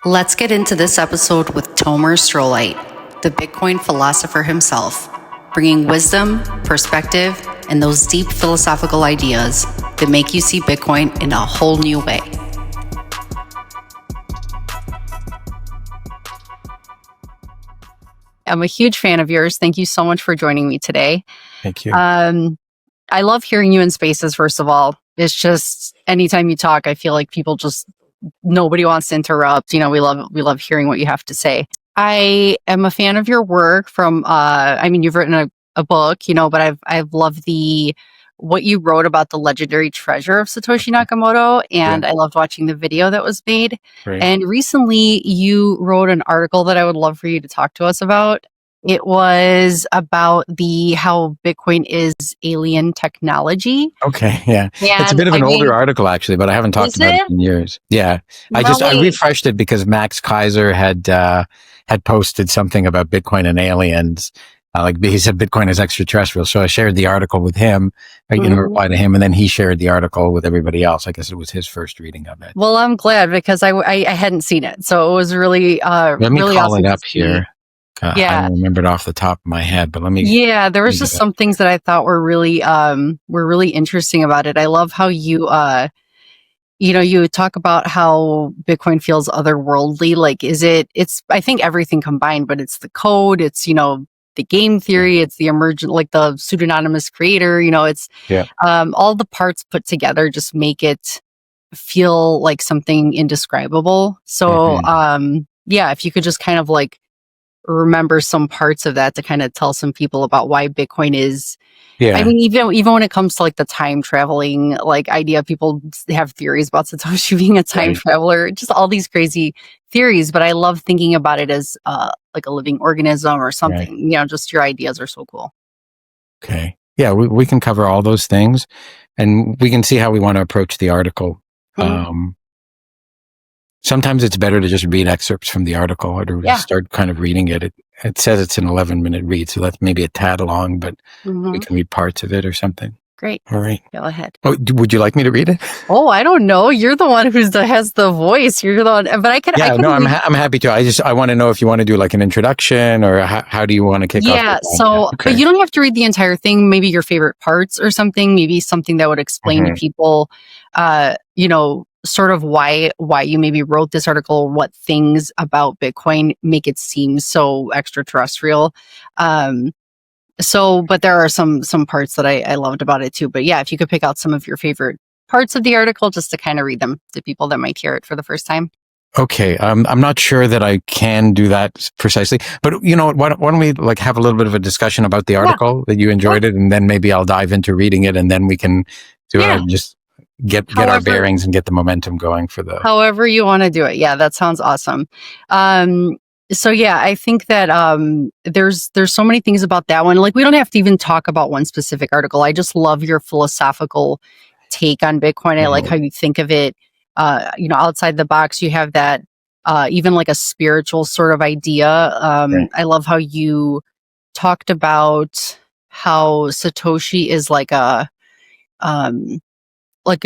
Let's get into this episode with Tomer Strolight, the Bitcoin philosopher himself, bringing wisdom, perspective, and those deep philosophical ideas that make you see Bitcoin in a whole new way. I'm a huge fan of yours. Thank you so much for joining me today. Thank you. I love hearing you in spaces, first of all. It's just anytime you talk, I feel like people just nobody wants to interrupt. You know, we love hearing what you have to say. I am a fan of your work from you've written a book, you know, but I've loved what you wrote about the legendary treasure of Satoshi Nakamoto, and I loved watching the video that was made. Right. And recently you wrote an article that I would love for you to talk to us about. It was about how Bitcoin is alien technology. Okay, yeah. It's a bit of an older article, actually, but I haven't talked about it in years. Yeah. I refreshed it because Max Kaiser had posted something about Bitcoin and aliens. He said Bitcoin is extraterrestrial. So I shared the article with him, reply to him, and then he shared the artitle with everybody else. I guess it was his first reading of it. Well, I'm glad because I hadn't seen it. So it was really, let me really call awesome it up here. I don't remember it off the top of my head, but let me. Yeah, there was just some things that I thought were really interesting about it. I love how you you talk about how Bitcoin feels otherworldly. Like, I think everything combined, but it's the code, it's, the game theory, it's the emergent, like the pseudonymous creator, it's all the parts put together just make it feel like something indescribable. So, if you could just kind of like remember some parts of that to kind of tell some people about why Bitcoin is. I mean, even when it comes to like the time traveling like idea, people have theories about Satoshi being a time traveler, just all these crazy theories. But I love thinking about it as like a living organism or something. Just your ideas are so cool. Okay, yeah, we can cover all those things, and we can see how we want to approach the article. Sometimes it's better to just read excerpts from the article or to start kind of reading it. It says it's an 11-minute read, so that's maybe a tad long, but we can read parts of it or something. Great. All right. Go ahead. Oh, would you like me to read it? Oh, I don't know. You're the one has the voice. You're the one, but I could. Yeah, I'm happy to. I want to know if you want to do like an introduction or how do you want to kick off? Yeah. So, but you don't have to read the entire thing. Maybe your favorite parts or something. Maybe something that would explain to people, sort of why you maybe wrote this article, what things about Bitcoin make it seem so extraterrestrial. But there are some parts that I loved about it too. But yeah, if you could pick out some of your favorite parts of the article just to kind of read them to people that might hear it for the first time. Okay. I'm not sure that I can do that precisely, but you know what, why don't we like have a little bit of a discussion about the article that you enjoyed it, and then maybe I'll dive into reading it, and then we can do just get our bearings and get the momentum going for the. However you want to do it. Yeah, that sounds awesome. So yeah, I think that there's so many things about that one. Like, we don't have to even talk about one specific article. I just love your philosophical take on Bitcoin. I like how you think of it. Outside the box, you have that even like a spiritual sort of idea. I love how you talked about how Satoshi is like a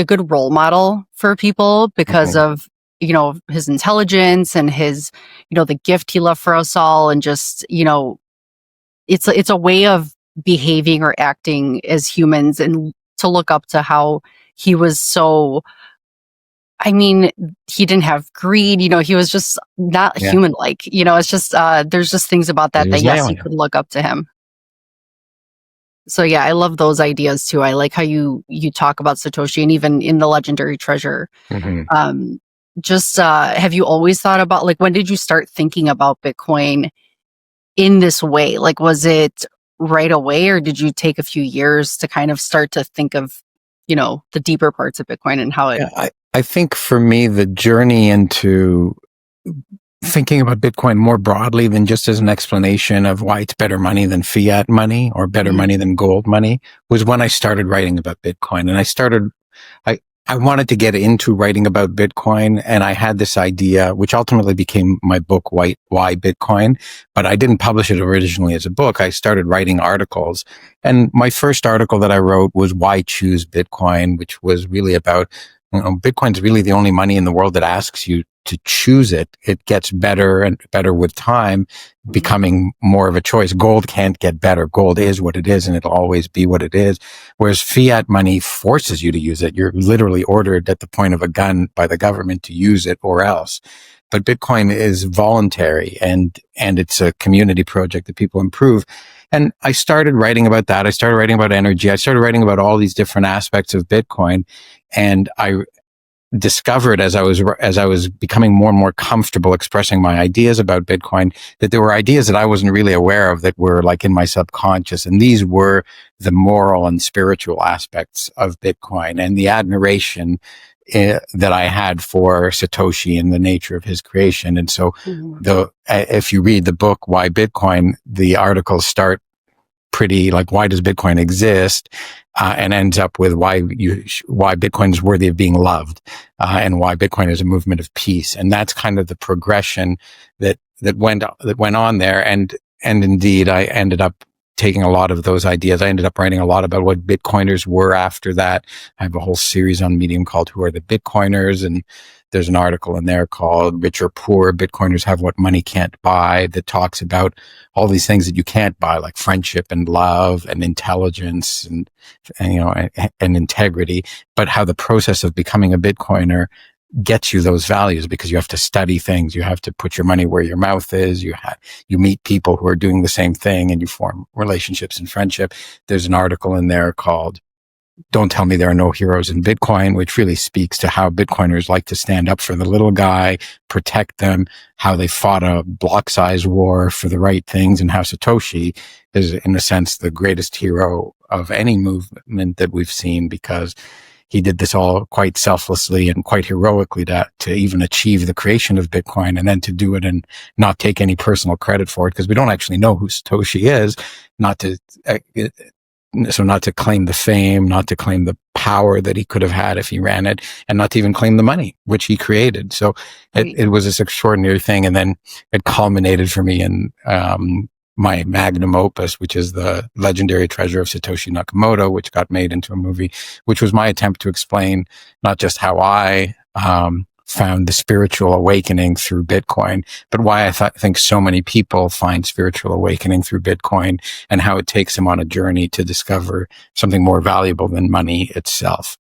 good role model for people because of his intelligence and his the gift he left for us all, and just it's a way of behaving or acting as humans, and to look up to how he was so. I mean, he didn't have greed, he was just not human like, it's just there's just things about that yes, you could look up to him. So yeah, I love those ideas too. I like how you talk about Satoshi, and even in the legendary treasure. Have you always thought about, like, when did you start thinking about Bitcoin in this way? Like, was it right away, or did you take a few years to kind of start to think of, the deeper parts of Bitcoin and how it... I think for me, the journey into thinking about Bitcoin more broadly than just as an explanation of why it's better money than fiat money or better money than gold money was when I started writing about Bitcoin. And I wanted to get into writing about Bitcoin, and I had this idea, which ultimately became my book, Why Bitcoin, but I didn't publish it originally as a book. I started writing articles, and my first article that I wrote was Why Choose Bitcoin, which was really about Bitcoin's really the only money in the world that asks you to choose it. It gets better and better with time, becoming more of a choice. Gold can't get better. Gold is what it is, and it'll always be what it is. Whereas fiat money forces you to use it. You're literally ordered at the point of a gun by the government to use it or else. But Bitcoin is voluntary, and it's a community project that people improve. And I started writing about that. I started writing about energy. I started writing about all these different aspects of Bitcoin. And I discovered as I was becoming more and more comfortable expressing my ideas about Bitcoin, that there were ideas that I wasn't really aware of that were like in my subconscious. And these were the moral and spiritual aspects of Bitcoin and the admiration that I had for Satoshi and the nature of his creation. And so if you read the book, Why Bitcoin, the articles start pretty like, why does Bitcoin exist? And ends up with why Bitcoin is worthy of being loved, and why Bitcoin is a movement of peace. And that's kind of the progression that went on there. And indeed, I ended up taking a lot of those ideas. I ended up writing a lot about what Bitcoiners were after that. I have a whole series on Medium called Who Are the Bitcoiners? And there's an article in there called Rich or Poor, Bitcoiners Have What Money Can't Buy, that talks about all these things that you can't buy, like friendship and love and intelligence and integrity, but how the process of becoming a Bitcoiner gets you those values, because you have to study things. You have to put your money where your mouth is. You meet people who are doing the same thing, and you form relationships and friendship. There's an article in there called Don't Tell Me There Are No Heroes in Bitcoin, which really speaks to how Bitcoiners like to stand up for the little guy, protect them, how they fought a block size war for the right things, and how Satoshi is, in a sense, the greatest hero of any movement that we've seen, because he did this all quite selflessly and quite heroically to even achieve the creation of Bitcoin, and then to do it and not take any personal credit for it, because we don't actually know who Satoshi is, not to claim the fame, not to claim the power that he could have had if he ran it, and not to even claim the money, which he created. So it was this extraordinary thing. And then it culminated for me in my magnum opus, which is The Legendary Treasure of Satoshi Nakamoto, which got made into a movie, which was my attempt to explain not just how I found the spiritual awakening through Bitcoin, but why I think so many people find spiritual awakening through Bitcoin, and how it takes them on a journey to discover something more valuable than money itself.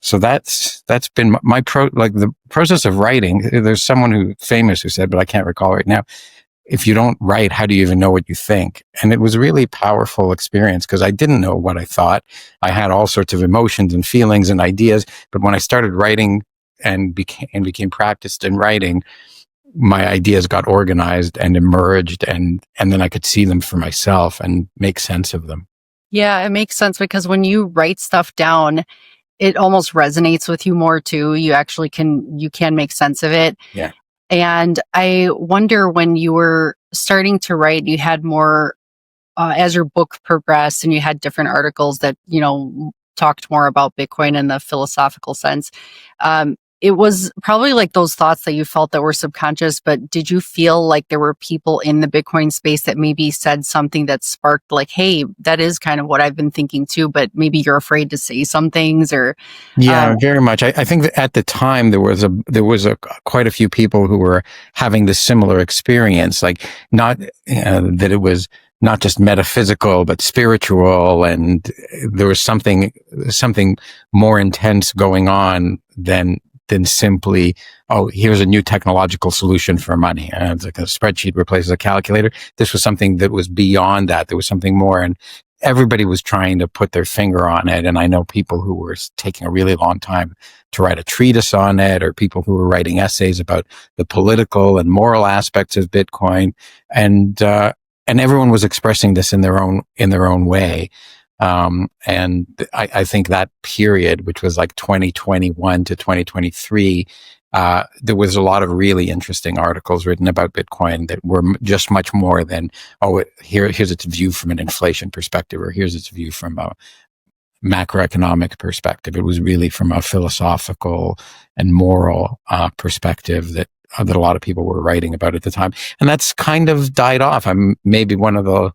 So that's been the process of writing. There's someone famous who said, but I can't recall right now, if you don't write, how do you even know what you think? And it was a really powerful experience, because I didn't know what I thought. I had all sorts of emotions and feelings and ideas, but when I started writing and became practiced in writing, my ideas got organized and emerged, and then I could see them for myself and make sense of them. Yeah, it makes sense, because when you write stuff down, it almost resonates with you more too. You actually can make sense of it. Yeah. And I wonder, when you were starting to write, you had more, as your book progressed and you had different articles that, talked more about Bitcoin in the philosophical sense. It was probably like those thoughts that you felt that were subconscious, but did you feel like there were people in the Bitcoin space that maybe said something that sparked like, hey, that is kind of what I've been thinking too, but maybe you're afraid to say some things? Or yeah, very much. I think that at the time there was quite a few people who were having this similar experience, like not that it was not just metaphysical, but spiritual. And there was something more intense going on than simply, oh, here's a new technological solution for money. It's like a spreadsheet replaces a calculator. This was something that was beyond that. There was something more, and everybody was trying to put their finger on it. And I know people who were taking a really long time to write a treatise on it, or people who were writing essays about the political and moral aspects of Bitcoin. And everyone was expressing this in their own way. And I think that period, which was like 2021 to 2023, there was a lot of really interesting articles written about Bitcoin that were just much more than, here's its view from an inflation perspective, or here's its view from a macroeconomic perspective. It was really from a philosophical and moral perspective that a lot of people were writing about at the time. And that's kind of died off. I'm maybe one of the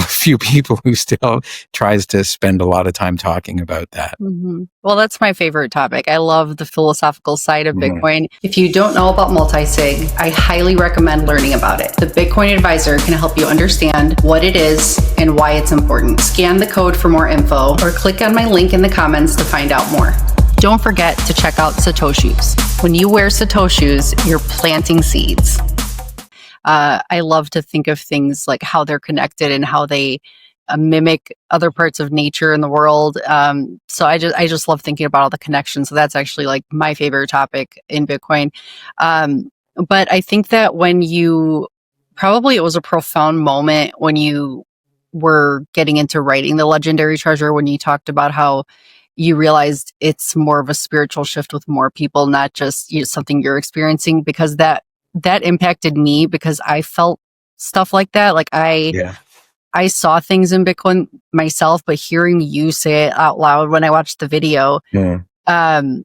few people who still tries to spend a lot of time talking about that. Well, that's my favorite topic. I love the philosophical side of Bitcoin. If you don't know about multisig, I highly recommend learning about it. The Bitcoin Advisor can help you understand what it is and why it's important. Scan the code for more info or click on my link in the comments to find out more. Don't forget to check out Satoshis. When you wear Satoshis, you're planting seeds. I love to think of things like how they're connected and how they mimic other parts of nature in the world. So I just love thinking about all the connections. So that's actually like my favorite topic in Bitcoin. But I think that it was a profound moment when you were getting into writing the Legendary Treasure, when you talked about how you realized it's more of a spiritual shift with more people, not just something you're experiencing, because that impacted me, because I felt stuff like that. Like I saw things in Bitcoin myself, but hearing you say it out loud when I watched the video, it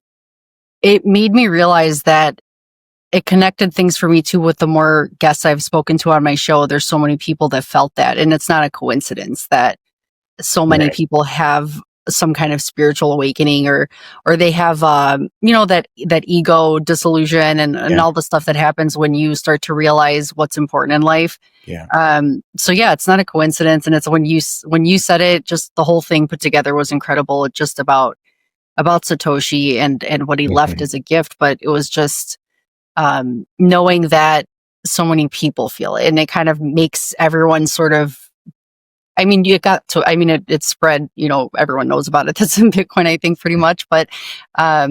made me realize that it connected things for me too. With the more guests I've spoken to on my show, there's so many people that felt that, and it's not a coincidence that so many people have some kind of spiritual awakening, or they have that ego disillusion and all the stuff that happens when you start to realize what's important in life. So it's not a coincidence, and it's when you said it, just the whole thing put together was incredible. It's just about Satoshi and what he left as a gift, but it was just knowing that so many people feel it, and it kind of makes everyone sort of, it spread, everyone knows about it. That's in Bitcoin, I think, pretty much. But I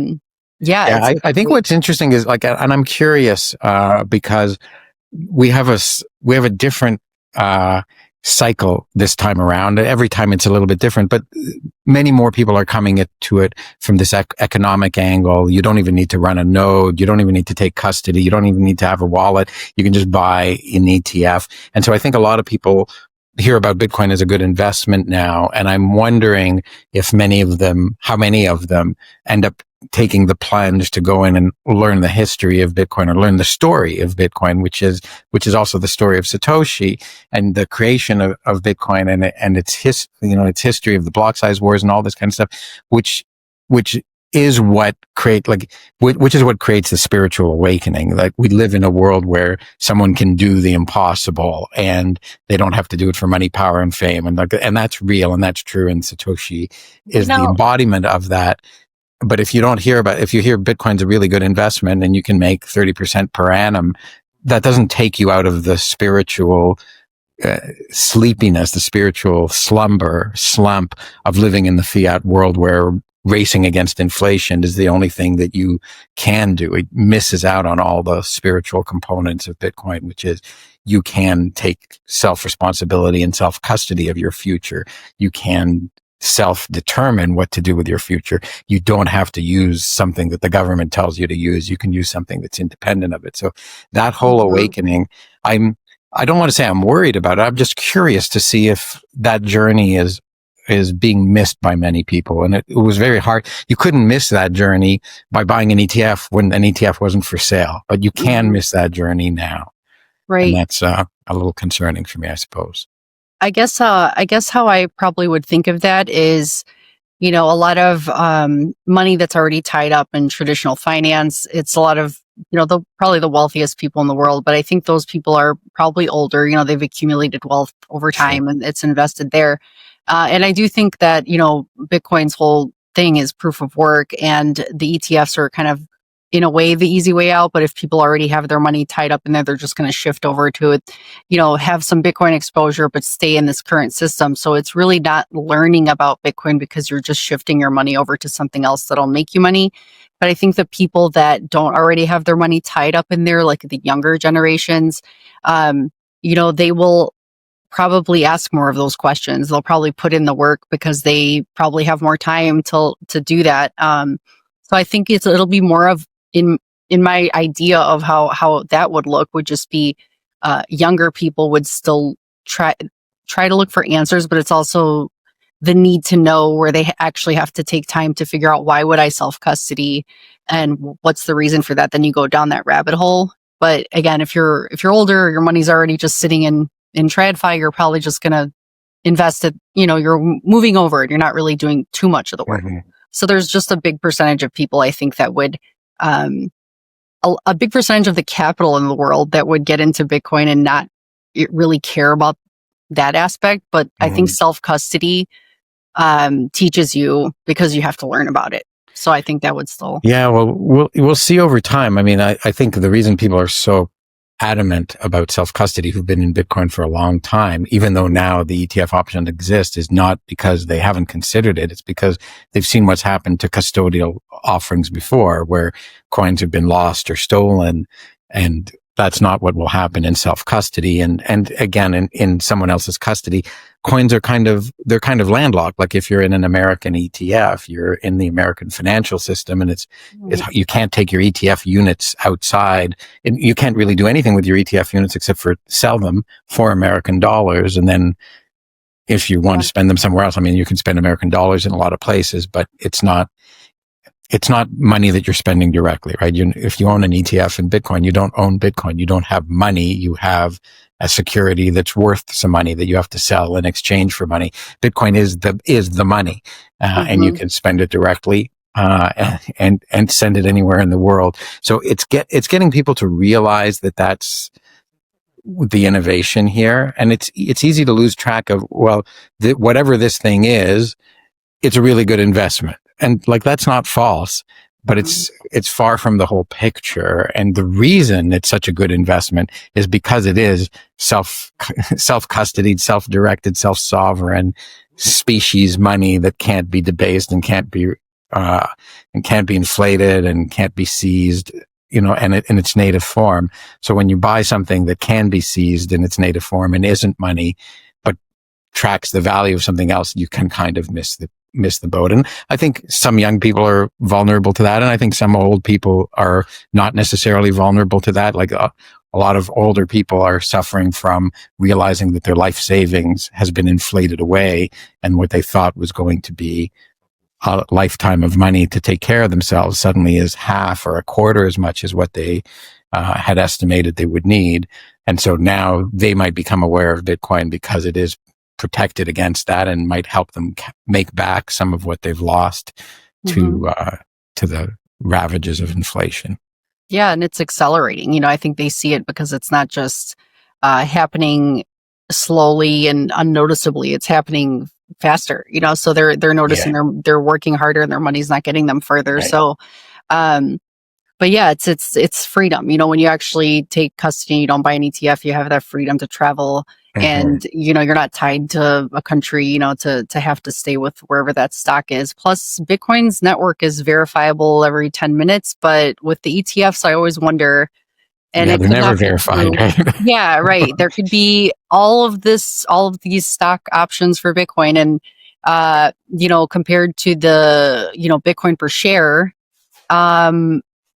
think what's interesting is and I'm curious because we have a different cycle this time around. Every time it's a little bit different, but many more people are coming to it from this economic angle. You don't even need to run a node. You don't even need to take custody. You don't even need to have a wallet. You can just buy an ETF. And so I think a lot of people hear about Bitcoin as a good investment now. And I'm wondering if how many of them end up taking the plunge to go in and learn the history of Bitcoin, or learn the story of Bitcoin, which is also the story of Satoshi and the creation of Bitcoin and its history of the block size wars and all this kind of stuff, which is what creates the spiritual awakening. Like, we live in a world where someone can do the impossible and they don't have to do it for money, power, and fame. And that's real and that's true. And Satoshi is the embodiment of that. But if you hear Bitcoin's a really good investment and you can make 30% per annum, that doesn't take you out of the spiritual sleepiness, the spiritual slump of living in the fiat world where racing against inflation is the only thing that you can do. It misses out on all the spiritual components of Bitcoin, which is you can take self-responsibility and self-custody of your future. You can self-determine what to do with your future. You don't have to use something that the government tells you to use. You can use something that's independent of it. So that whole awakening, I don't want to say I'm worried about it. I'm just curious to see if that journey is being missed by many people. And it was very hard. You couldn't miss that journey by buying an ETF when an ETF wasn't for sale, but you can miss that journey now. Right. And that's a little concerning for me, I suppose. I guess how I probably would think of that is, a lot of money that's already tied up in traditional finance. It's a lot of, probably the wealthiest people in the world, but I think those people are probably older. They've accumulated wealth over time and it's invested there. And I do think that, Bitcoin's whole thing is proof of work, and the ETFs are kind of, in a way, the easy way out. But if people already have their money tied up in there, they're just going to shift over to it, have some Bitcoin exposure, but stay in this current system. So it's really not learning about Bitcoin, because you're just shifting your money over to something else that'll make you money. But I think the people that don't already have their money tied up in there, like the younger generations, they will probably ask more of those questions. They'll probably put in the work because they probably have more time to do that. So I think it'll be more of, in my idea of how that would look, would just be younger people would still try to look for answers, but it's also the need to know where they actually have to take time to figure out, why would I self-custody and what's the reason for that? Then you go down that rabbit hole. But again, if you're older, your money's already just sitting in in TradFi, you're probably just going to invest it, you're moving over it. You're not really doing too much of the work. So there's just a big percentage of people, I think, that would, a big percentage of the capital in the world that would get into Bitcoin and not really care about that aspect. But I think self-custody teaches you because you have to learn about it. So I think that would still. Yeah, well, we'll see over time. I mean, I think the reason people are so adamant about self-custody who've been in Bitcoin for a long time, even though now the ETF option exists, is not because they haven't considered it. It's because they've seen what's happened to custodial offerings before, where coins have been lost or stolen, and that's not what will happen in self-custody. And again, in someone else's custody, coins are they're kind of landlocked. Like if you're in an American ETF, you're in the American financial system, and it's you can't take your ETF units outside, and you can't really do anything with your ETF units except for sell them for American dollars. And then if you want to spend them somewhere else, I mean, you can spend American dollars in a lot of places, but it's not money that you're spending directly, right? If you own an ETF in Bitcoin, you don't own Bitcoin. You don't have money. You have a security that's worth some money that you have to sell in exchange for money. Bitcoin is the money, and you can spend it directly, and send it anywhere in the world. So it's getting people to realize that that's the innovation here. And it's easy to lose track of, well, whatever this thing is, it's a really good investment. And like, that's not false, but it's far from the whole picture. And the reason it's such a good investment is because it is self-custodied, self-directed, self-sovereign species money that can't be debased and can't be inflated and can't be seized, and in its native form. So when you buy something that can be seized in its native form and isn't money, but tracks the value of something else, you can kind of miss the boat. And I think some young people are vulnerable to that. And I think some old people are not necessarily vulnerable to that. Like a lot of older people are suffering from realizing that their life savings has been inflated away, and what they thought was going to be a lifetime of money to take care of themselves suddenly is half or a quarter as much as what they had estimated they would need. And so now they might become aware of Bitcoin because it is protected against that and might help them make back some of what they've lost to the ravages of inflation. Yeah, and it's accelerating. I think they see it because it's not just happening slowly and unnoticeably. It's happening faster. So they're noticing they're working harder and their money's not getting them further. Right. So, but yeah, it's freedom. When you actually take custody, you don't buy an ETF, you have that freedom to travel. And, you're not tied to a country, to have to stay with wherever that stock is. Plus, Bitcoin's network is verifiable every 10 minutes. But with the ETFs, I always wonder. And they're never verified, right? Yeah, right. There could be all of these stock options for Bitcoin. And, compared to the, Bitcoin per share,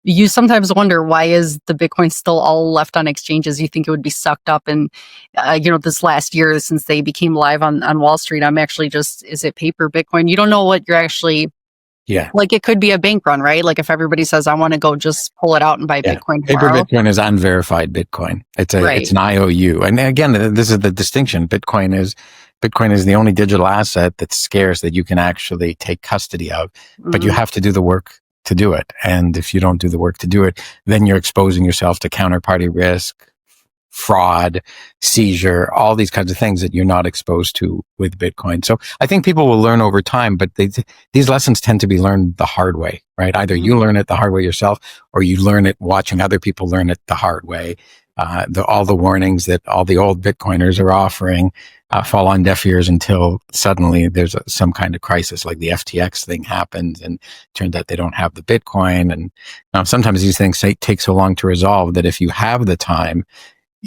you sometimes wonder, why is the Bitcoin still all left on exchanges? You think it would be sucked up. And, this last year, since they became live on Wall Street, I'm actually is it paper Bitcoin? You don't know what you're actually, like it could be a bank run, right? Like if everybody says, I want to go just pull it out and buy Bitcoin tomorrow. Paper Bitcoin is unverified Bitcoin. It's an IOU. And again, this is the distinction. Bitcoin is the only digital asset that's scarce that you can actually take custody of, but you have to do the work to do it. And if you don't do the work to do it, then you're exposing yourself to counterparty risk, fraud, seizure, all these kinds of things that you're not exposed to with Bitcoin. So I think people will learn over time, but these lessons tend to be learned the hard way, right? Either you learn it the hard way yourself, or you learn it watching other people learn it the hard way. All the warnings that all the old Bitcoiners are offering fall on deaf ears until suddenly there's some kind of crisis, like the FTX thing happens, and turns out they don't have the Bitcoin. And sometimes these things take so long to resolve that if you have the time,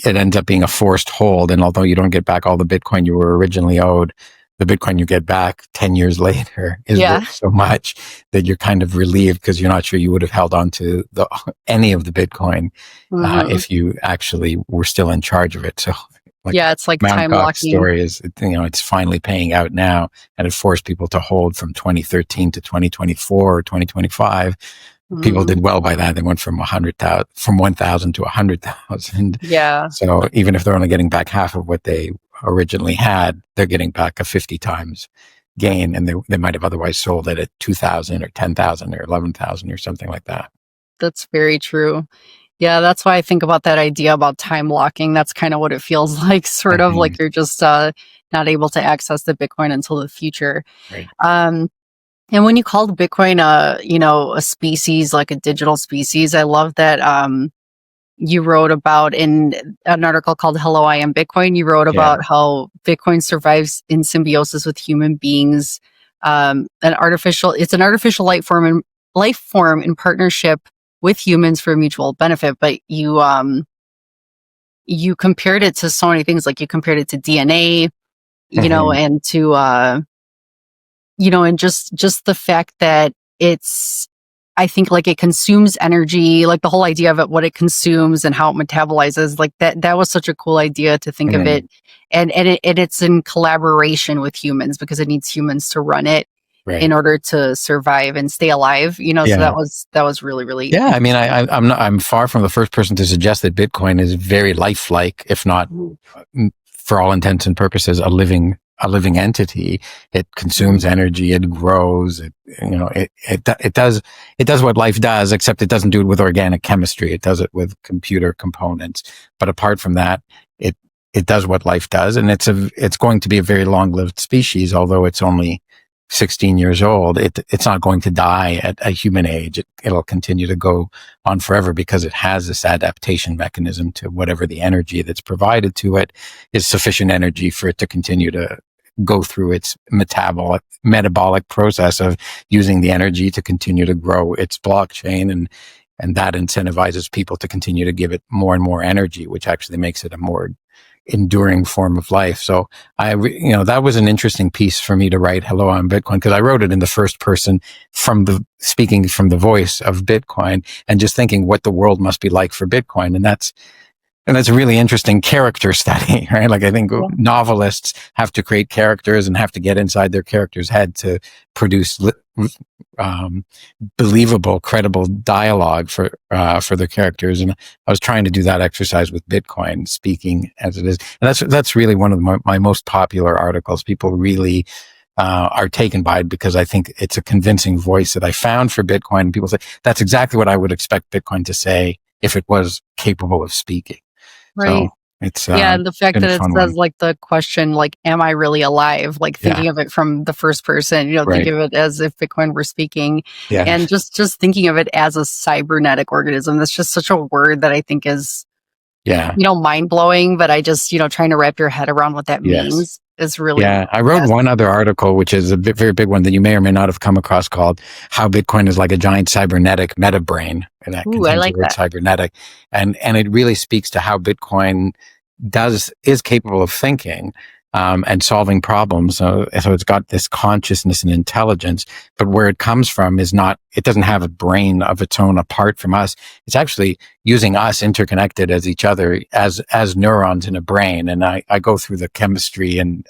it ends up being a forced hold. And although you don't get back all the Bitcoin you were originally owed, the Bitcoin you get back 10 years later is worth so much that you're kind of relieved, because you're not sure you would have held on to any of the Bitcoin if you actually were still in charge of it. So it's like time locking. Story is, it's finally paying out now, and it forced people to hold from 2013 to 2024 or 2025. people Mhm. did well by that. They went from 100,000, from 1,000 to 100,000. Yeah, So even if they're only getting back half of what they originally had, they're getting back a 50 times gain, and they might have otherwise sold it at 2,000 or 10,000 or 11,000 or something like that. that's very true. Yeah, that's why I think about that idea about time locking. That's kind of what it feels like, sort of Mm-hmm. like you're just not able to access the Bitcoin until the future. Right. Um, and when you called Bitcoin a species, like a digital species, I love that you wrote about in an article called Hello, I Am Bitcoin. You wrote Yeah. about how Bitcoin survives in symbiosis with human beings. It's an artificial life form in partnership with humans for mutual benefit. But you compared it to so many things, like you compared it to DNA, Mm-hmm. and to and just the fact that it's, I think, like, it consumes energy, like the whole idea of it, what it consumes and how it metabolizes, like that was such a cool idea to think of Mm-hmm. it. And it's in collaboration with humans because it needs humans to run it in Right. order to survive and stay alive, so Yeah. that was really, really Yeah. I mean, interesting. I'm far from the first person to suggest that Bitcoin is very lifelike, if not, Mhm. for all intents and purposes, a living entity. It consumes Mhm. energy. It grows. It does what life does, except it doesn't do it with organic chemistry. It does it with computer components. But apart from that, it it does what life does, and it's going to be a very long lived species. Although it's only 16 years old, it's not going to die at a human age. It'll continue to go on forever because it has this adaptation mechanism to whatever the energy that's provided to it is sufficient energy for it to continue to go through its metabolic process of using the energy to continue to grow its blockchain, and that incentivizes people to continue to give it more and more energy, which actually makes it a more enduring form of life. So that was an interesting piece for me to write Hello, I'm Bitcoin, because I wrote it in the first person, speaking from the voice of Bitcoin and just thinking what the world must be like for Bitcoin. And that's a really interesting character study, right? Like, I think Yeah. novelists have to create characters and have to get inside their character's head to produce um, believable, credible dialogue for their characters. And I was trying to do that exercise with Bitcoin, speaking as it is. And that's really one of my most popular articles. People really are taken by it because I think it's a convincing voice that I found for Bitcoin. And people say that's exactly what I would expect Bitcoin to say if it was capable of speaking. So Right. it's Yeah, and the fact been a that it fun says, one. like, the question, like, "Am I really alive?" Like, Yeah. thinking of it from the first person, think Right. of it as if Bitcoin were speaking, Yeah. and just thinking of it as a cybernetic organism. That's just such a word that I think is, Yeah. mind-blowing, but I just, trying to wrap your head around what that Yes. means is really Yeah, I wrote one other fascinating. article, which is a very big one that you may or may not have come across, called "How Bitcoin is like a giant cybernetic meta brain," and that Ooh, I contains the like word that. cybernetic, and it really speaks to how Bitcoin is capable of thinking, and solving problems. So it's got this consciousness and intelligence, but where it comes from is not. It doesn't have a brain of its own apart from us. It's actually using us interconnected as each other as neurons in a brain. And I go through the chemistry and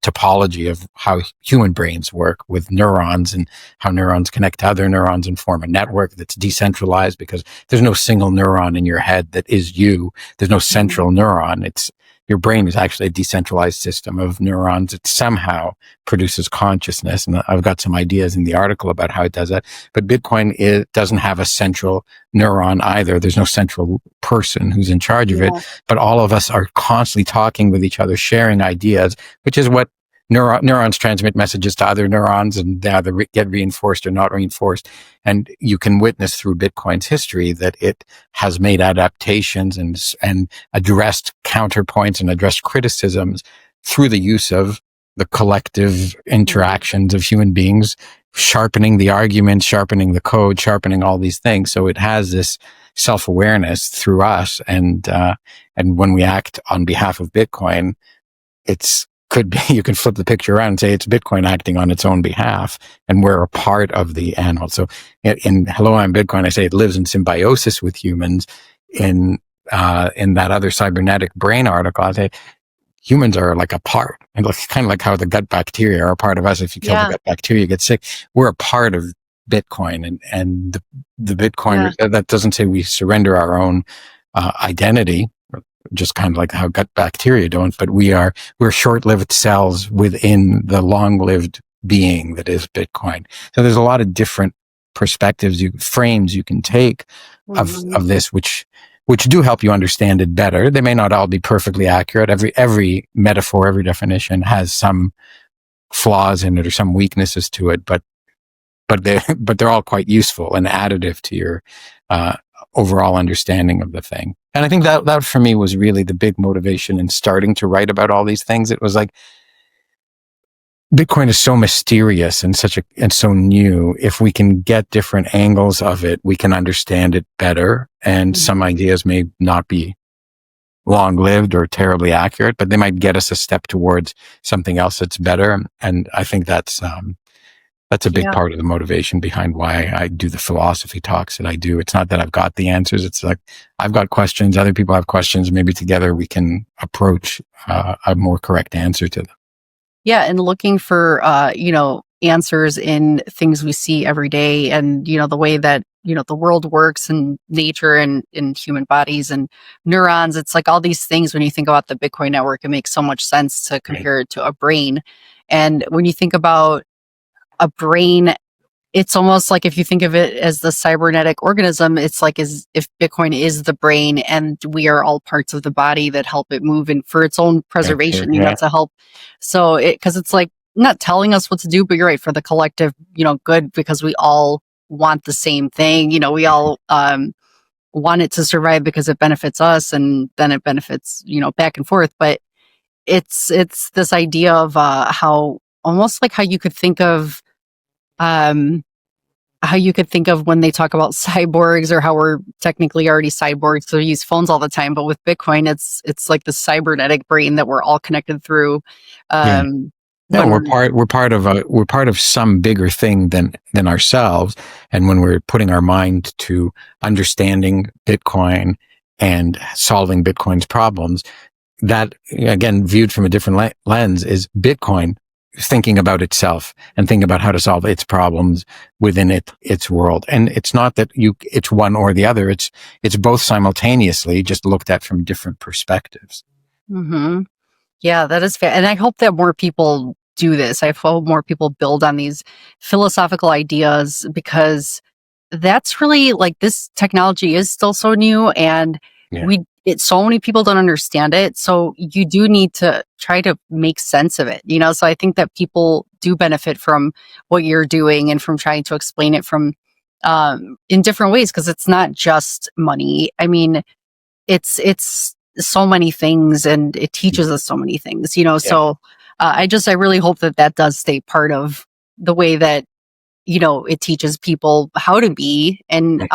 topology of how human brains work with neurons, and how neurons connect to other neurons and form a network that's decentralized, because there's no single neuron in your head that is you. There's no Mhm. central neuron. Your brain is actually a decentralized system of neurons. It somehow produces consciousness. And I've got some ideas in the article about how it does that. But Bitcoin, it doesn't have a central neuron either. There's no central person who's in charge of it, Yeah. but all of us are constantly talking with each other, sharing ideas, which is what neurons transmit messages to other neurons, and they either get reinforced or not reinforced. And you can witness through Bitcoin's history that it has made adaptations and addressed counterpoints and addressed criticisms through the use of the collective Mhm. interactions of human beings, sharpening the argument, sharpening the code, sharpening all these things. So it has this self-awareness through us. And when we act on behalf of Bitcoin, it's could be, you can flip the picture around and say it's Bitcoin acting on its own behalf, and we're a part of the animal. So in Hello, I'm Bitcoin, I say it lives in symbiosis with humans. In that other cybernetic brain article, I say humans are like a part, and it's kind of like how the gut bacteria are a part of us. If you kill the Yeah. gut bacteria, you get sick. We're a part of Bitcoin, and the Bitcoin, Yeah. that doesn't say we surrender our own identity, just kind of like how gut bacteria don't, but we're short-lived cells within the long-lived being that is Bitcoin. So there's a lot of different perspectives, frames you can take of this, which do help you understand it better. They may not all be perfectly accurate. Every metaphor, every definition has some flaws in it or some weaknesses to it, but they're all quite useful and additive to your overall understanding of the thing. And I think that for me was really the big motivation in starting to write about all these things. It was like, Bitcoin is so mysterious and so new. If we can get different angles of it, we can understand it better. And some ideas may not be long lived or terribly accurate, but they might get us a step towards something else that's better. And I think that's a big Yeah. part of the motivation behind why I do the philosophy talks that I do. It's not that I've got the answers. It's like, I've got questions. Other people have questions. Maybe together we can approach a more correct answer to them. Yeah, and looking for answers in things we see every day, and the way that the world works, and nature, and in human bodies and neurons. It's like all these things. When you think about the Bitcoin network, it makes so much sense to compare it to a brain. And when you think about a brain, it's almost like, if you think of it as the cybernetic organism, it's like as if Bitcoin is the brain, and we are all parts of the body that help it move, and for its own preservation, to help. So because it's like not telling us what to do, but you're right, for the collective, good, because we all want the same thing. We all want it to survive because it benefits us, and then it benefits, back and forth. But it's this idea of how, almost like how you could think of um when they talk about cyborgs, or how we're technically already cyborgs, so we use phones all the time. But with Bitcoin, it's like the cybernetic brain that we're all connected through. No, we're part of some bigger thing than ourselves. And when we're putting our mind to understanding Bitcoin and solving Bitcoin's problems, that, again, viewed from a different lens, is Bitcoin thinking about itself and thinking about how to solve its problems within its world. And it's not that it's one or the other. It's both simultaneously, just looked at from different perspectives. Mm-hmm. Yeah, that is fair. And I hope that more people do this. I hope more people build on these philosophical ideas, because that's really, like, this technology is still so new, and so many people don't understand it. So you do need to try to make sense of it, So I think that people do benefit from what you're doing, and from trying to explain it from in different ways, because it's not just money. I mean, it's so many things, and it teaches us so many things, So I really hope that does stay part of the way that it teaches people how to be, and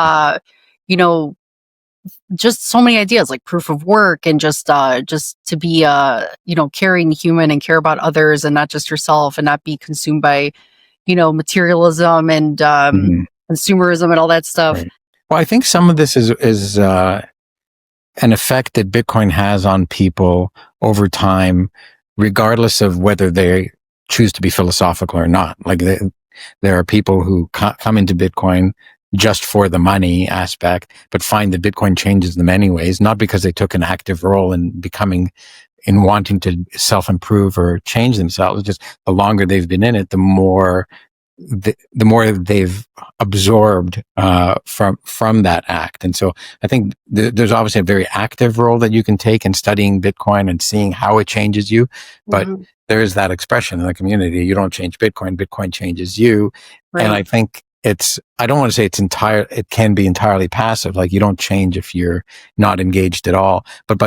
just so many ideas, like proof of work, and just to be caring human, and care about others, and not just yourself, and not be consumed by materialism, and consumerism, and all that stuff. Right. Well, I think some of this is an effect that Bitcoin has on people over time, regardless of whether they choose to be philosophical or not. Like, there are people who come into Bitcoin just for the money aspect, but find that Bitcoin changes them anyways, not because they took an active role in wanting to self-improve or change themselves. Just the longer they've been in it, the more they've absorbed from that act. And so I think there's obviously a very active role that you can take in studying Bitcoin and seeing how it changes you. But there is that expression in the community: you don't change Bitcoin, Bitcoin changes you. Right. And I think I don't want to say it can be entirely passive. Like, you don't change if you're not engaged at all. But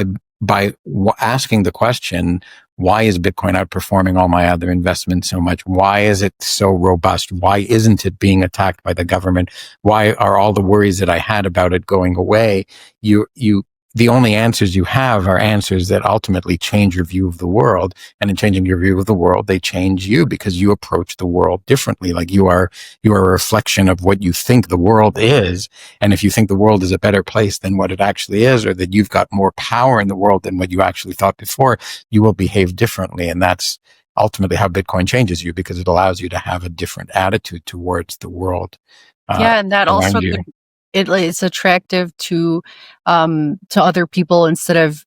by asking the question, why is Bitcoin outperforming all my other investments so much? Why is it so robust? Why isn't it being attacked by the government? Why are all the worries that I had about it going away? The only answers you have are answers that ultimately change your view of the world. And in changing your view of the world, they change you, because you approach the world differently. Like, you are a reflection of what you think the world is. And if you think the world is a better place than what it actually is, or that you've got more power in the world than what you actually thought before, you will behave differently. And that's ultimately how Bitcoin changes you, because it allows you to have a different attitude towards the world Yeah, and that around also you. could it's attractive to other people instead of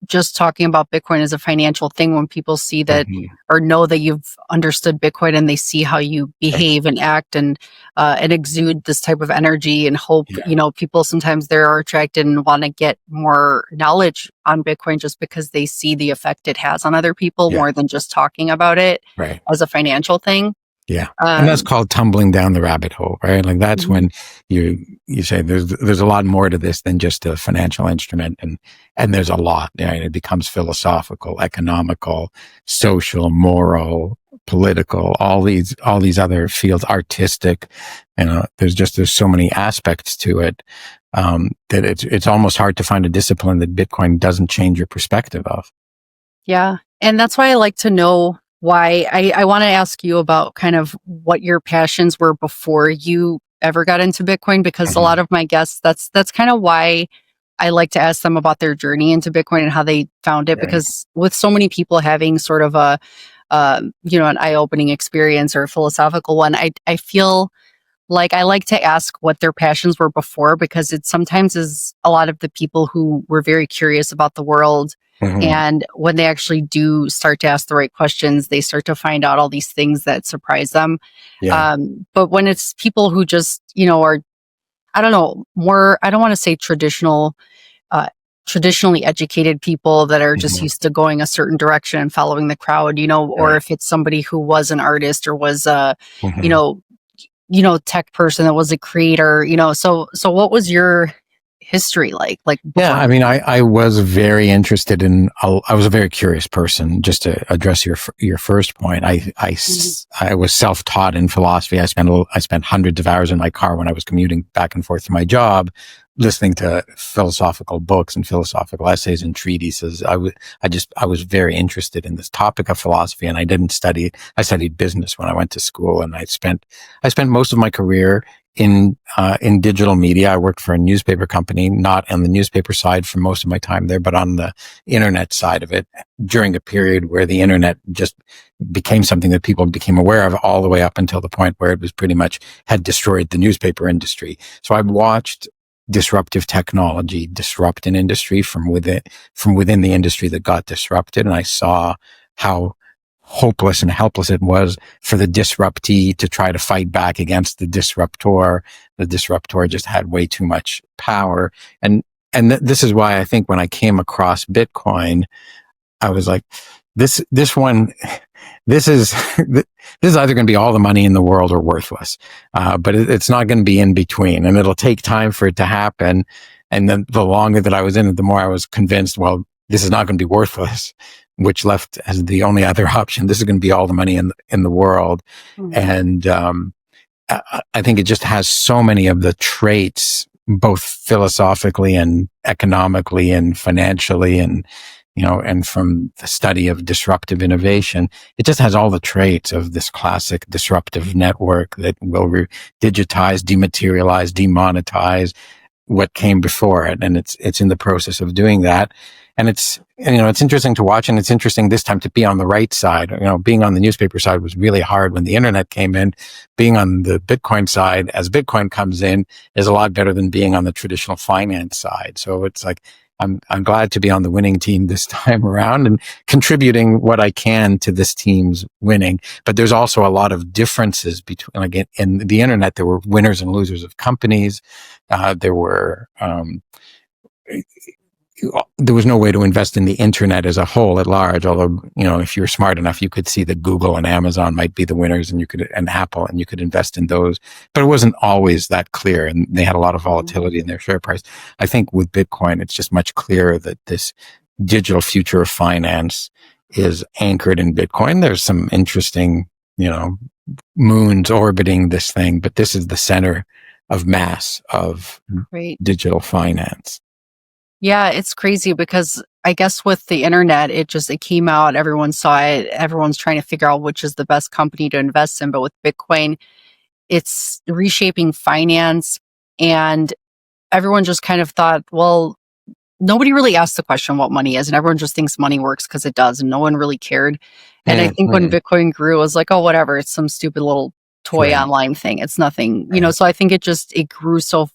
just talking about Bitcoin as a financial thing. When people see that Mhm. or know that you've understood Bitcoin and they see how you behave and act and exude this type of energy and hope, Yeah, people sometimes they are attracted and want to get more knowledge on Bitcoin just because they see the effect it has on other people yeah, more than just talking about it right. as a financial thing. Yeah. And that's Um, called tumbling down the rabbit hole, right? Like that's mhm. when you say there's a lot more to this than just a financial instrument, and there's a lot. It becomes philosophical, economical, social, moral, political, all these other fields, artistic. There's so many aspects to it, that it's almost hard to find a discipline that Bitcoin doesn't change your perspective of. Yeah. And that's why I like to know why I want to ask you about kind of what your passions were before you ever got into Bitcoin, because a lot Mhm. of my guests, that's kind of why I like to ask them about their journey into Bitcoin and how they found it. Right. Because with so many people having sort of an eye-opening experience or a philosophical one, I feel like I like to ask what their passions were before, because it sometimes is a lot of the people who were very curious about the world. Mhm. And when they actually do start to ask the right questions, they start to find out all these things that surprise them. Yeah. But when it's people who just, are, I don't know, more, I don't want to say uh, traditionally educated people that are just Mhm. used to going a certain direction and following the crowd, or Right. if it's somebody who was an artist or was you Mhm. know, tech person that was a creator, so what was your history like Yeah, before? I mean, I was very interested I was a very curious person. Just to address your first point, Mhm. I was self taught in philosophy. I spent hundreds of hours in my car when I was commuting back and forth to my job, listening to philosophical books and philosophical essays and treatises. I was very interested in this topic of philosophy, and I didn't study. I studied business when I went to school, and I spent most of my career in digital media. I worked for a newspaper company, not on the newspaper side for most of my time there, but on the internet side of it, during a period where the internet just became something that people became aware of, all the way up until the point where it was pretty much had destroyed the newspaper industry. So I watched disruptive technology disrupt an industry from within the industry that got disrupted, and I saw how hopeless and helpless it was for the disruptee to try to fight back against the disruptor. The disruptor just had way too much power. This is why I think when I came across Bitcoin, I was like, this one, this is, this is either going to be all the money in the world or worthless. But it's not going to be in between, and it'll take time for it to happen. And then the longer that I was in it, the more I was convinced, well, this is not going to be worthless, which left as the only other option. This is going to be all the money in the world. Mhm. And, I think it just has so many of the traits, both philosophically and economically and financially, and from the study of disruptive innovation, it just has all the traits of this classic disruptive network that will digitize, dematerialize, demonetize what came before it, and it's in the process of doing that. And it's interesting to watch, and it's interesting this time to be on the right side. Being on the newspaper side was really hard when the internet came in. Being on the Bitcoin side, as Bitcoin comes in, is a lot better than being on the traditional finance side. So it's like I'm glad to be on the winning team this time around and contributing what I can to this team's winning. But there's also a lot of differences between, like, in the internet, there were winners and losers of companies. There was no way to invest in the internet as a whole at large. Although, if you're smart enough, you could see that Google and Amazon might be the winners, and Apple, and you could invest in those. But it wasn't always that clear, and they had a lot of Mhm. volatility in their share price. I think with Bitcoin, it's just much clearer that this digital future of finance is anchored in Bitcoin. There's some interesting, moons orbiting this thing, but this is the center of mass of Right. digital finance. Yeah, it's crazy because I guess with the internet, it came out, everyone saw it, everyone's trying to figure out which is the best company to invest in. But with Bitcoin, it's reshaping finance, and everyone just kind of thought, well, nobody really asked the question what money is, and everyone just thinks money works because it does, and no one really cared. And I think when Mm-hmm. Bitcoin grew, it was like, oh, whatever, it's some stupid little toy Right. online thing. It's nothing, Right. so I think it grew so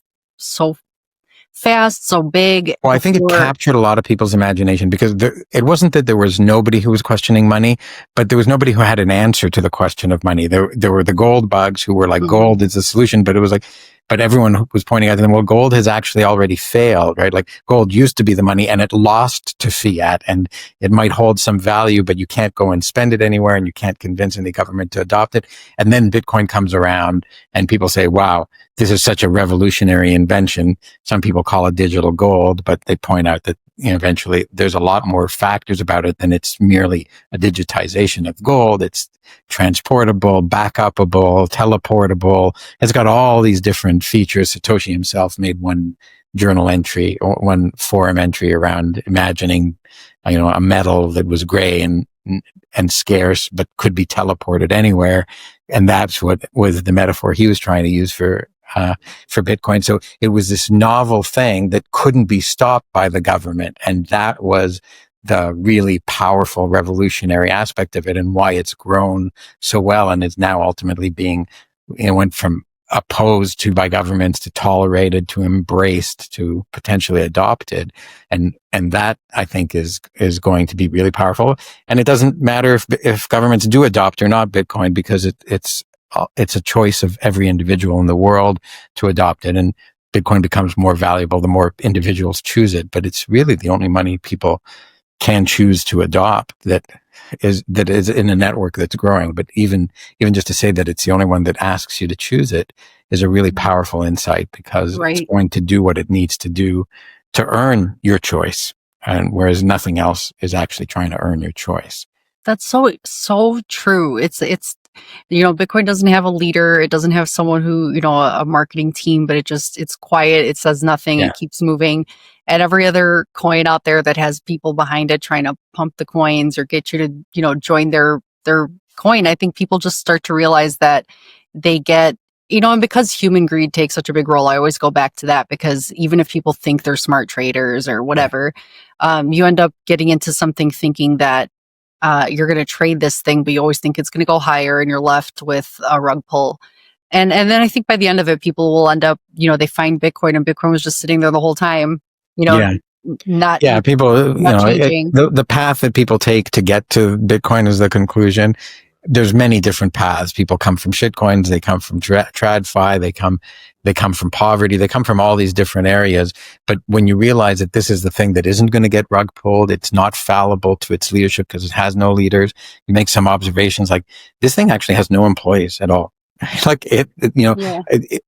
fast, so big Well, I think it before. captured a lot of people's imagination because it wasn't that there was nobody who was questioning money, but there was nobody who had an answer to the question of money. There were the gold bugs who were like, Mhm. gold is the solution, but it was like, but everyone was pointing out to them, well, gold has actually already failed, right? Like gold used to be the money and it lost to fiat and it might hold some value, but you can't go and spend it anywhere and you can't convince any government to adopt it. And then Bitcoin comes around and people say, wow, this is such a revolutionary invention. Some people call it digital gold, but they point out that eventually there's a lot more factors about it than it's merely a digitization of gold. It's transportable, backupable, teleportable. It's got all these different features. Satoshi himself made one journal entry or one forum entry around imagining, a metal that was gray and scarce, but could be teleported anywhere. And that's what was the metaphor he was trying to use for Bitcoin. So it was this novel thing that couldn't be stopped by the government. And that was the really powerful revolutionary aspect of it and why it's grown so well and is now ultimately being, went from opposed to by governments to tolerated to embraced to potentially adopted. And that I think is going to be really powerful. And it doesn't matter if governments do adopt or not Bitcoin because it's a choice of every individual in the world to adopt it. And Bitcoin becomes more valuable the more individuals choose it. But it's really the only money people can choose to adopt that is in a network that's growing. But even just to say that it's the only one that asks you to choose it is a really powerful insight because it's Right. going to do what it needs to do to earn your choice. And whereas nothing else is actually trying to earn your choice. That's so true. It's Bitcoin doesn't have a leader. It doesn't have someone who, a marketing team, but it's quiet. It says nothing. Yeah. It keeps moving. And every other coin out there that has people behind it trying to pump the coins or get you to, join their coin, I think people just start to realize that they get, and because human greed takes such a big role, I always go back to that because even if people think they're smart traders or whatever, you end up getting into something thinking that you're going to trade this thing, but you always think it's going to go higher, and you're left with a rug pull. And then I think by the end of it, people will end up, they find Bitcoin, and Bitcoin was just sitting there the whole time, you know, Yeah. not Yeah, people, not changing. the path that people take to get to Bitcoin is the conclusion. There's many different paths. People come from shitcoins, they come from TradFi, they come from poverty, they come from all these different areas. But when you realize that this is the thing that isn't going to get rug pulled, it's not fallible to its leadership because it has no leaders. You make some observations like this thing actually has no employees at all. Like Yeah.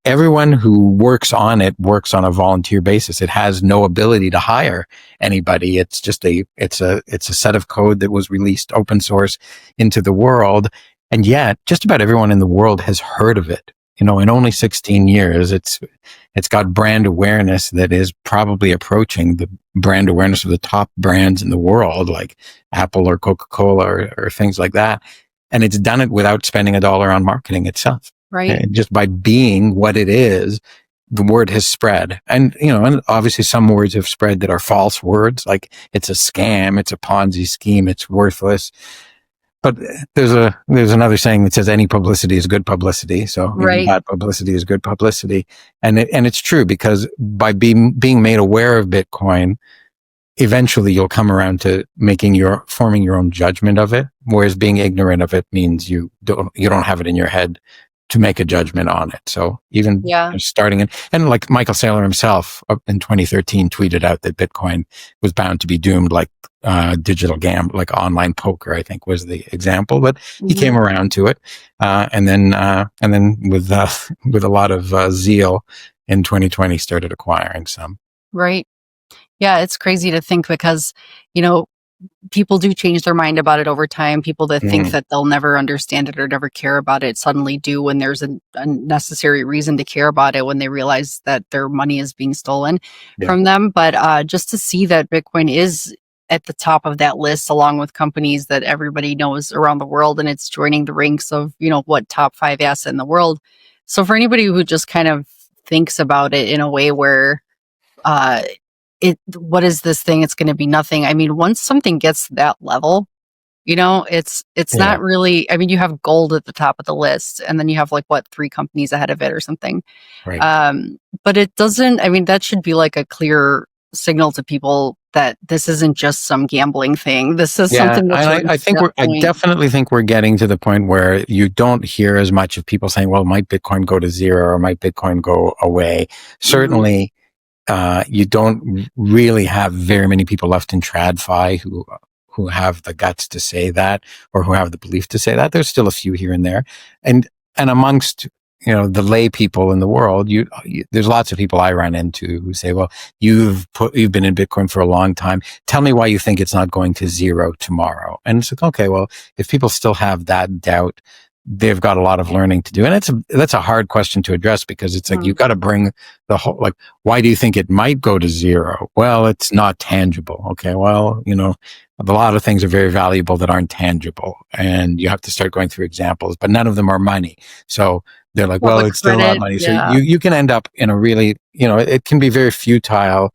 everyone who works on it works on a volunteer basis. It has no ability to hire anybody. It's just it's a set of code that was released open source into the world. And yet just about everyone in the world has heard of it. In only 16 years, it's got brand awareness that is probably approaching the brand awareness of the top brands in the world, like Apple or Coca-Cola or things like that. And it's done it without spending a dollar on marketing itself. Right. And just by being what it is, the word has spread. And, and obviously some words have spread that are false words, like it's a scam, it's a Ponzi scheme, it's worthless. But there's another saying that says any publicity is good publicity. So even Right. bad publicity is good publicity. And it's true because by being made aware of Bitcoin, eventually you'll come around to forming your own judgment of it. Whereas being ignorant of it means you don't have it in your head to make a judgment on it. So even Yeah. starting and like Michael Saylor himself in 2013 tweeted out that Bitcoin was bound to be doomed like digital gamble, like online poker, I think was the example, but he Hmm. came around to it. And then with a lot of zeal in 2020 started acquiring some. Right. Yeah. It's crazy to think because, you know, people do change their mind about it over time. People that think Mm, that they'll never understand it or never care about it suddenly do when there's a necessary reason to care about it when they realize that their money is being stolen yeah. from them. But just to see that Bitcoin is at the top of that list, along with companies that everybody knows around the world, and it's joining the ranks of, what top 5 asset in the world. So for anybody who just kind of thinks about it in a way where uh, what is this thing? It's going to be nothing. I mean, once something gets to that level, it's Yeah. not really, I mean, you have gold at the top of the list, and then you have like what, 3 companies ahead of it or something. Right. But it doesn't, I mean, that should be like a clear signal to people that this isn't just some gambling thing. This is Yeah, something that's and already I to think that I point. definitely think we're getting to the point where you don't hear as much of people saying, well, might Bitcoin go to zero or might Bitcoin go away? Mhm. Certainly, you don't really have very many people left in TradFi who have the guts to say that, or who have the belief to say that. There's still a few here and there, and amongst the lay people in the world, there's lots of people I run into who say, "Well, you've been in Bitcoin for a long time. Tell me why you think it's not going to zero tomorrow." And it's like, okay, well, if people still have that doubt, they've got a lot of learning to do, and that's a hard question to address, because it's like you've Mm. got to bring the whole, like, why do you think it might go to zero? Well, it's not tangible. Okay, well, a lot of things are very valuable that aren't tangible, and you have to start going through examples, but none of them are money. So they're like, Well, well, the it's still not credit, money. So yeah. you can end up in a really, it can be very futile,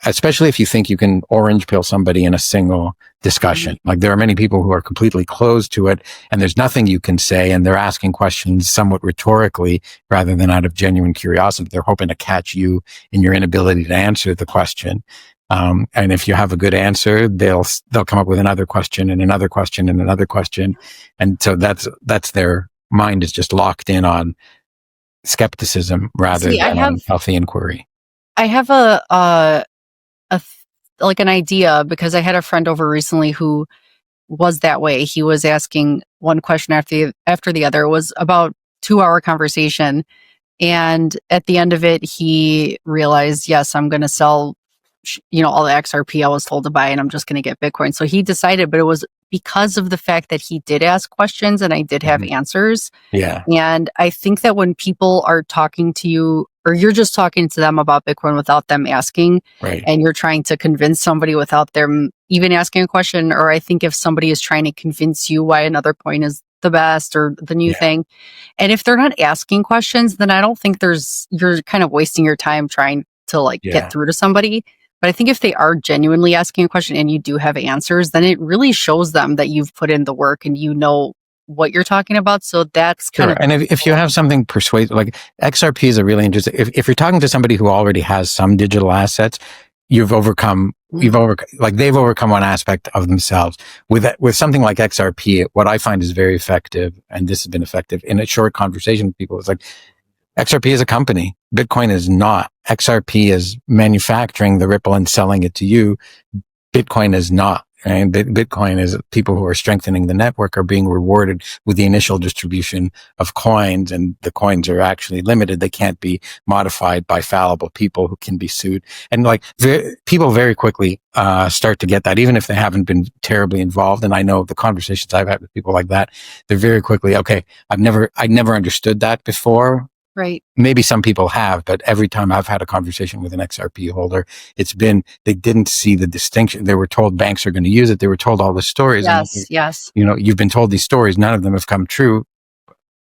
especially if you think you can orange pill somebody in a single discussion. Mhm. Like, there are many people who are completely closed to it, and there's nothing you can say, and they're asking questions somewhat rhetorically rather than out of genuine curiosity. They're hoping to catch you in your inability to answer the question. And if you have a good answer, they'll come up with another question and another question and another question. And so that's their mind is just locked in on skepticism rather See, I than have on healthy inquiry. I have like an idea, because I had a friend over recently who was that way. He was asking one question after the other. It was about 2 hour conversation, and at the end of it, he realized, yes, I'm going to sell, all the XRP I was told to buy, and I'm just going to get Bitcoin. So he decided, but it was because of the fact that he did ask questions and I did have Mhm. answers. Yeah. And I think that when people are talking to you, or you're just talking to them about Bitcoin without them asking, Right. and you're trying to convince somebody without them even asking a question, or I think if somebody is trying to convince you why another coin is the best or the new Yeah. thing, and if they're not asking questions, then I don't think you're kind of wasting your time trying to like get Yeah. through to somebody. But I think if they are genuinely asking a question and you do have answers, then it really shows them that you've put in the work and you know what you're talking about. So that's kind Sure. of And if you have something persuasive, like XRP is a really interesting, if you're talking to somebody who already has some digital assets, you've overcome, Mhm. like, they've overcome one aspect of themselves. With something like XRP, what I find is very effective, and this has been effective in a short conversation with people, is like, XRP is a company. Bitcoin is not. XRP is manufacturing the Ripple and selling it to you. Bitcoin is not. And Bitcoin is people who are strengthening the network are being rewarded with the initial distribution of coins, and the coins are actually limited. They can't be modified by fallible people who can be sued. And like, people very quickly start to get that, even if they haven't been terribly involved. And I know the conversations I've had with people like that, they're very quickly, okay, I never understood that before. Right. Maybe some people have, but every time I've had a conversation with an XRP holder, it's been, they didn't see the distinction. They were told banks are going to use it. They were told all the stories, and Yes. Yes. you've been told these stories. None of them have come true,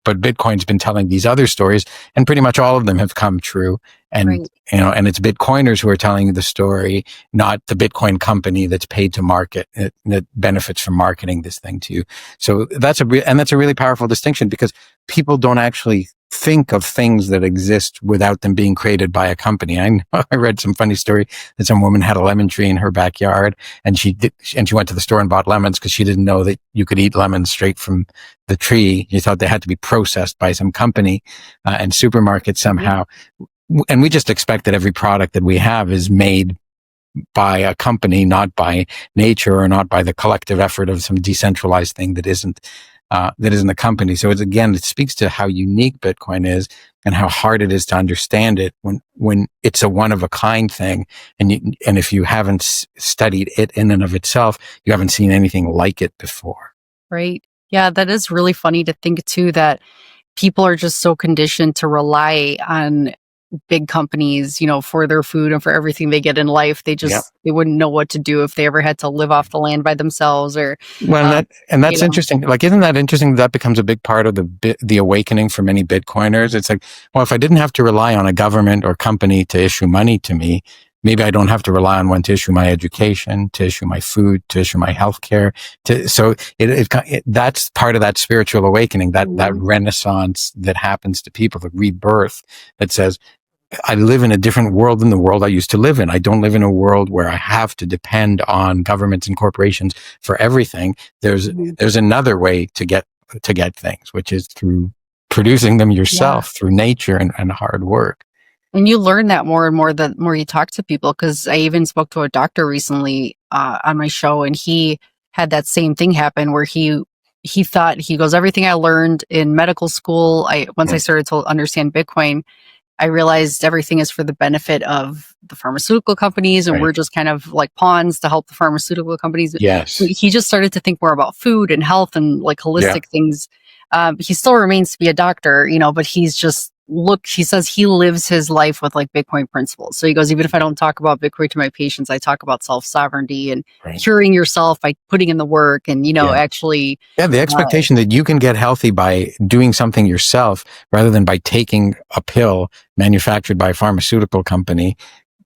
but Bitcoin's been telling these other stories, and pretty much all of them have come true. And, Right. and it's Bitcoiners who are telling you the story, not the Bitcoin company that's paid to market it, that benefits from marketing this thing to you. So that's that's a really powerful distinction, because people don't actually think of things that exist without them being created by a company. I read some funny story that some woman had a lemon tree in her backyard, and she went to the store and bought lemons because she didn't know that you could eat lemons straight from the tree. She thought they had to be processed by some company and supermarket Mhm. somehow. And we just expect that every product that we have is made by a company, not by nature, or not by the collective effort of some decentralized thing that isn't a company. So it speaks to how unique Bitcoin is and how hard it is to understand it when it's a one of a kind thing. And if you haven't studied it in and of itself, you haven't seen anything like it before. Right. Yeah, that is really funny to think too, that people are just so conditioned to rely on big companies, for their food and for everything they get in life. Yeah. They wouldn't know what to do if they ever had to live off the land by themselves, or Well, um, you that's know, interesting. Like, isn't that interesting? That becomes a big part of the awakening for many Bitcoiners. It's like, well, if I didn't have to rely on a government or company to issue money to me, maybe I don't have to rely on one to issue my education, to issue my food, to issue my healthcare. So that's part of that spiritual awakening, that renaissance that happens to people, the rebirth that says, I live in a different world than the world I used to live in. I don't live in a world where I have to depend on governments and corporations for everything. There's another way to get things, which is through producing them yourself, through nature and hard work. And you learn that more and more the more you talk to people, because I even spoke to a doctor recently on my show, and he had that same thing happen where he thought, he goes, everything I learned in medical school, once I started to understand Bitcoin, I realized everything is for the benefit of the pharmaceutical companies, and we're just kind of like pawns to help the pharmaceutical companies. Yes. So he just started to think more about food and health and like holistic things. He still remains to be a doctor, but he's just, he says he lives his life with like Bitcoin principles. So he goes, even if I don't talk about Bitcoin to my patients, I talk about self-sovereignty and curing yourself by putting in the work and, actually. Yeah, the expectation that you can get healthy by doing something yourself rather than by taking a pill manufactured by a pharmaceutical company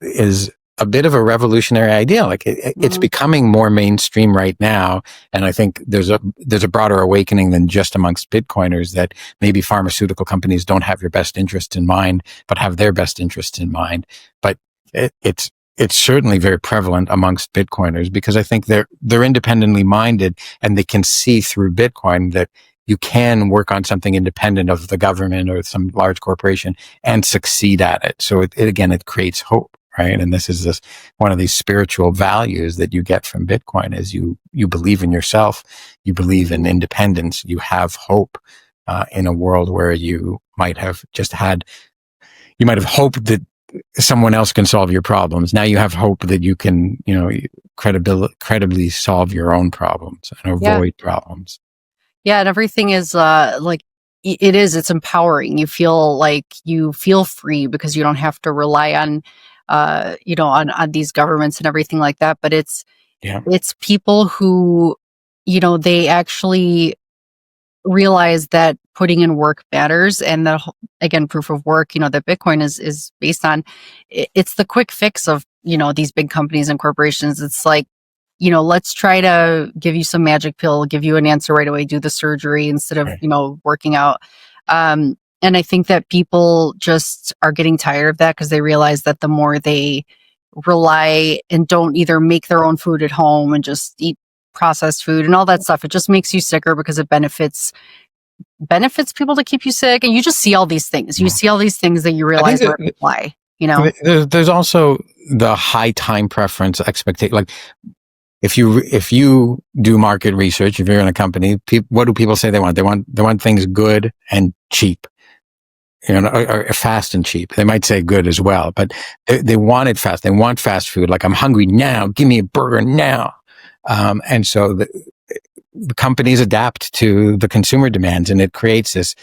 is a bit of a revolutionary idea. Like it's becoming more mainstream right now. And I think there's a broader awakening than just amongst Bitcoiners that maybe pharmaceutical companies don't have your best interests in mind, but have their best interests in mind. But it's certainly very prevalent amongst Bitcoiners because I think they're independently minded and they can see through Bitcoin that you can work on something independent of the government or some large corporation and succeed at it. So it creates hope. Right. And this is one of these spiritual values that you get from Bitcoin is you believe in yourself, you believe in independence, you have hope in a world where you might have hoped that someone else can solve your problems. Now you have hope that you can, credibly solve your own problems and avoid problems. Yeah. And everything is it's empowering. You feel free because you don't have to rely on on these governments and everything like that. But it's people who, they actually realize that putting in work matters. And again, proof of work, that Bitcoin is based on, it's the quick fix of, these big companies and corporations. It's like, let's try to give you some magic pill, give you an answer right away, do the surgery instead of, working out. And I think that people just are getting tired of that because they realize that the more they rely and don't either make their own food at home and just eat processed food and all that stuff, it just makes you sicker because it benefits people to keep you sick. And you just see all these things. You see all these things that you realize are why, There's also the high time preference expectation. Like if you do market research, if you're in a company, what do people say they want? They want things good and cheap. Or fast and cheap. They might say good as well, but they want it fast. They want fast food. Like, I'm hungry now. Give me a burger now. And so the companies adapt to the consumer demands, and it creates this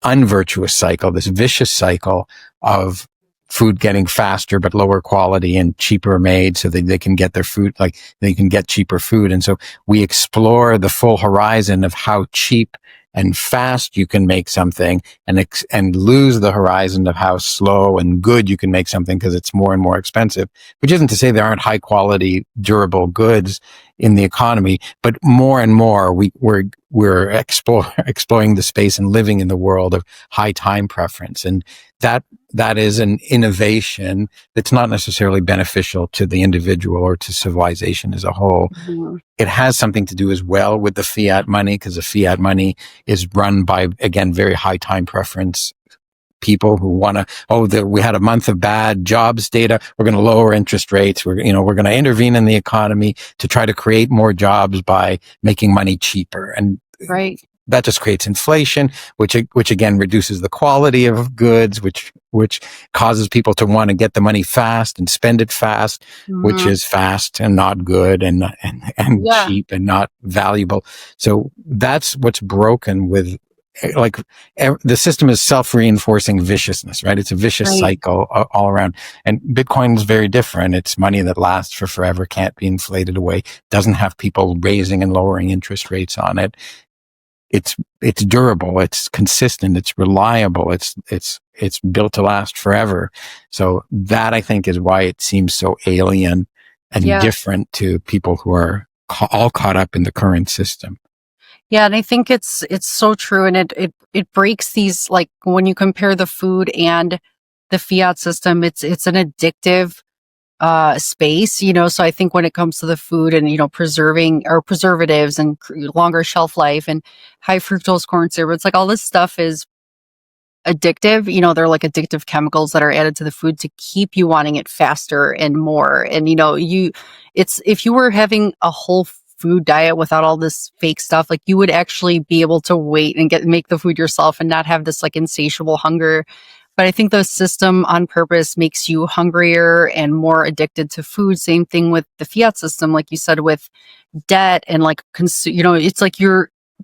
unvirtuous cycle, this vicious cycle of food getting faster but lower quality and cheaper made so that they can get their food, like they can get cheaper food. And so we explore the full horizon of how cheap and fast you can make something and lose the horizon of how slow and good you can make something because it's more and more expensive, which isn't to say there aren't high quality, durable goods in the economy, but more and more we're exploring the space and living in the world of high time preference. And that is an innovation that's not necessarily beneficial to the individual or to civilization as a whole. Mm-hmm. It has something to do as well with the fiat money, because the fiat money is run by, again, very high time preference people who want to, we had a month of bad jobs data. We're going to lower interest rates. We're going to intervene in the economy to try to create more jobs by making money cheaper. And that just creates inflation, which again reduces the quality of goods, which causes people to want to get the money fast and spend it fast, mm-hmm. which is fast and not good and cheap and not valuable. So that's what's broken with, like, the system is self-reinforcing viciousness, right? It's a vicious cycle all around. And Bitcoin is very different. It's money that lasts for forever, can't be inflated away, doesn't have people raising and lowering interest rates on it. it's durable, it's consistent, it's reliable, it's built to last forever. So that, I think, is why it seems so alien and Yeah. different to people who are all caught up in the current system. Yeah, and I think it's so true, and it breaks these, like, when you compare the food and the fiat system, it's an addictive space, so I think when it comes to the food and, preserving or preservatives and longer shelf life and high fructose corn syrup, it's like all this stuff is addictive. They're like addictive chemicals that are added to the food to keep you wanting it faster and more. And it's, if you were having a whole food diet without all this fake stuff, like, you would actually be able to wait and make the food yourself and not have this like insatiable hunger. But I think the system on purpose makes you hungrier and more addicted to food. Same thing with the fiat system, like you said, with debt and like, it's like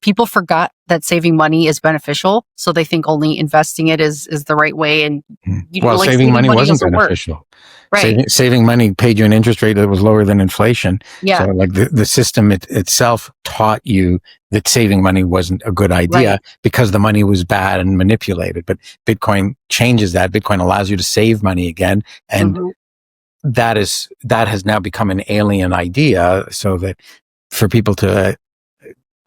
people forgot that saving money is beneficial. So they think only investing it is the right way. And, Well, like, saving money wasn't doesn't work. beneficial. Right. Saving money paid you an interest rate that was lower than inflation. Yeah. So like the system itself taught you that saving money wasn't a good idea, Right. because the money was bad and manipulated. But Bitcoin changes that. Bitcoin allows you to save money again. And that has now become an alien idea. So that for people to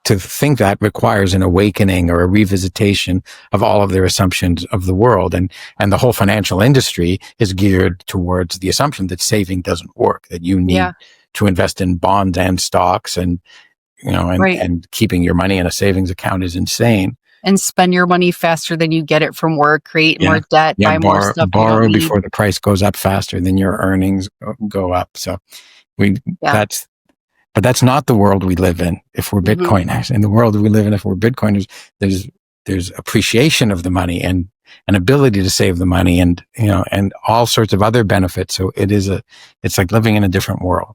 think that requires an awakening or a revisitation of all of their assumptions of the world. And the whole financial industry is geared towards the assumption that saving doesn't work, that you need to invest in bonds and stocks, and, and keeping your money in a savings account is insane. And spend your money faster than you get it from work, create more debt, buy more stuff. Borrow before the price goes up faster than your earnings go up. So but that's not the world we live in if we're Bitcoiners. In the world we live in, if we're Bitcoiners, there's appreciation of the money and an ability to save the money, and and all sorts of other benefits. So it's like living in a different world.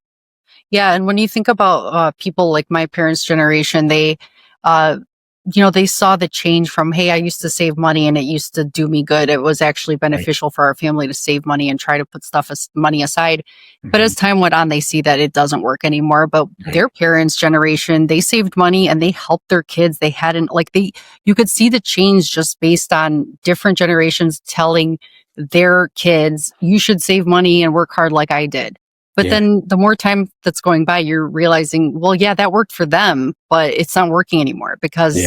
Yeah, and when you think about people like my parents' generation, they they saw the change from, hey, I used to save money and it used to do me good. It was actually beneficial for our family to save money and try to put money aside. But as time went on, they see that it doesn't work anymore. But their parents' generation, they saved money and they helped their kids. They hadn't, you could see the change just based on different generations telling their kids, you should save money and work hard like I did. But then the more time that's going by, you're realizing, well, yeah, that worked for them, but it's not working anymore because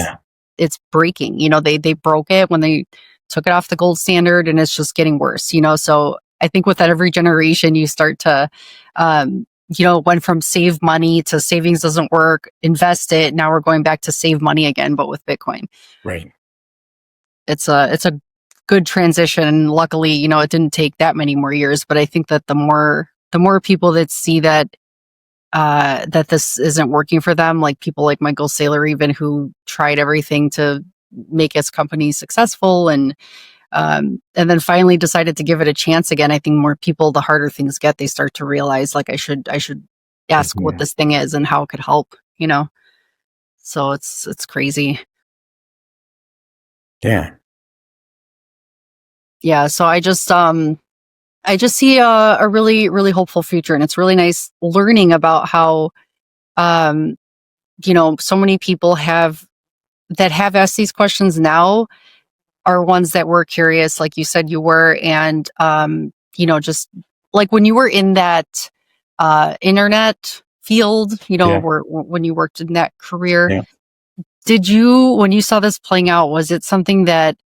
it's breaking. They broke it when they took it off the gold standard, and it's just getting worse, So I think with every generation, you start to, went from save money to savings doesn't work, invest it. Now we're going back to save money again, but with Bitcoin. Right. It's a good transition. Luckily, it didn't take that many more years, but I think that the more people that see that that this isn't working for them, like people like Michael Saylor, even, who tried everything to make his company successful, and then finally decided to give it a chance again. I think more people, the harder things get, they start to realize, like, I should ask what this thing is and how it could help. So it's crazy. Yeah. So I just see a really, really hopeful future. And it's really nice learning about how, so many people have asked these questions now are ones that were curious, like you said you were. And, just like when you were in that internet field, when you worked in that career, when you saw this playing out, was it something that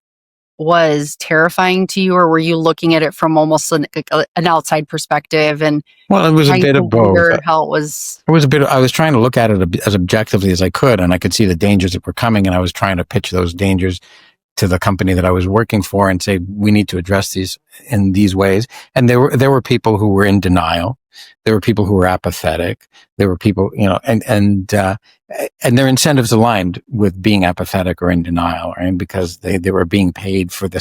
was terrifying to you, or were you looking at it from almost an outside perspective? And well, it was a bit of both. How it was. I was trying to look at it as objectively as I could, and I could see the dangers that were coming, and I was trying to pitch those dangers to the company that I was working for and say, we need to address these in these ways. And there were people who were in denial. There were people who were apathetic. There were people, and their incentives aligned with being apathetic or in denial, right? Because they were being paid for the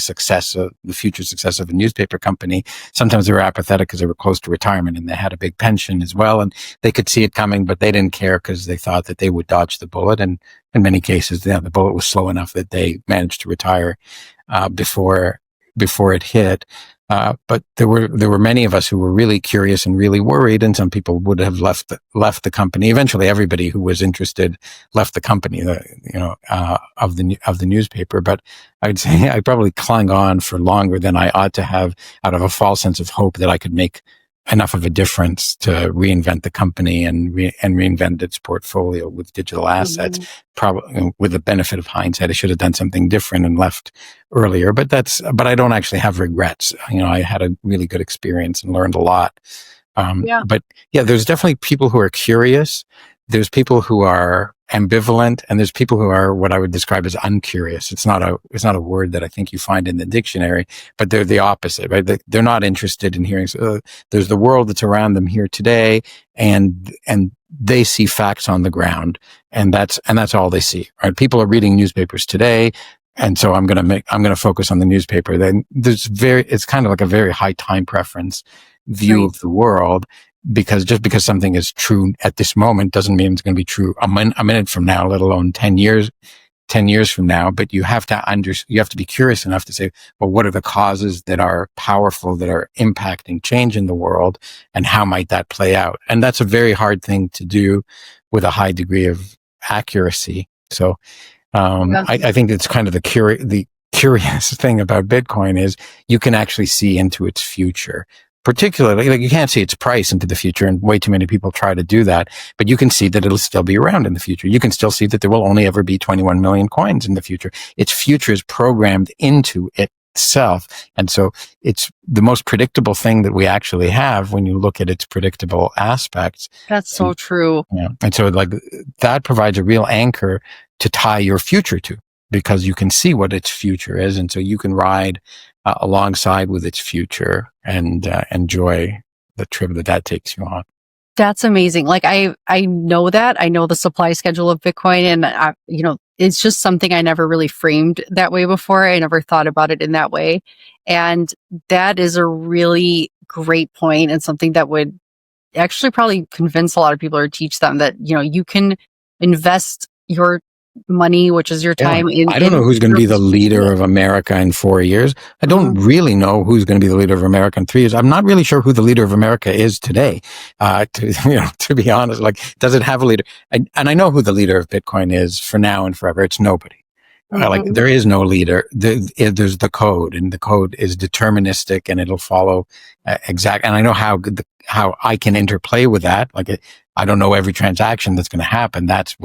future success of a newspaper company. Sometimes they were apathetic because they were close to retirement and they had a big pension as well. And they could see it coming, but they didn't care because they thought that they would dodge the bullet. And in many cases, the bullet was slow enough that they managed to retire, before it hit. But there were many of us who were really curious and really worried, and some people would have left the company. Eventually, everybody who was interested left the company, of the newspaper. But I'd say I probably clung on for longer than I ought to have, out of a false sense of hope that I could make enough of a difference to reinvent the company and reinvent its portfolio with digital assets. Mm-hmm. Probably with the benefit of hindsight, I should have done something different and left earlier. But I don't actually have regrets. I had a really good experience and learned a lot. Yeah. But yeah, there's definitely people who are curious. There's people who are ambivalent, and there's people who are what I would describe as uncurious. It's not a word that I think you find in the dictionary, but they're the opposite, right? They're not interested in hearing. There's the world that's around them here today, and they see facts on the ground, and that's all they see, right? People are reading newspapers today. And so I'm going to focus on the newspaper. Then it's kind of like a very high time preference view Right. of the world, because just because something is true at this moment doesn't mean it's going to be true a minute from now, let alone 10 years from now. But you have to be curious enough to say, well, what are the causes that are powerful, that are impacting change in the world, and how might that play out? And that's a very hard thing to do with a high degree of accuracy. So, Yeah. I think it's kind of the curious thing about Bitcoin is you can actually see into its future. Particularly, like, you can't see its price into the future, and way too many people try to do that. But you can see that it'll still be around in the future. You can still see that there will only ever be 21 million coins in the future. Its future is programmed into itself. And so it's the most predictable thing that we actually have when you look at its predictable aspects. That's so true. Yeah. And so, like, that provides a real anchor to tie your future to, because you can see what its future is. And so you can ride alongside with its future and enjoy the trip that takes you on. That's amazing. Like I know that. I know the supply schedule of Bitcoin, and it's just something I never really framed that way before. I never thought about it in that way. And that is a really great point, and something that would actually probably convince a lot of people or teach them that, you can invest your money, which is your time, I don't know who's going to be the leader of America in 4 years. I don't really know who's going to be the leader of America in 3 years. I'm not really sure who the leader of America is today. To be honest, like, does it have a leader? And I know who the leader of Bitcoin is for now and forever. It's nobody. Like, there is no leader. There's the code, and the code is deterministic, and it'll follow exact. And I know how I can interplay with that. Like, I don't know every transaction that's going to happen. That's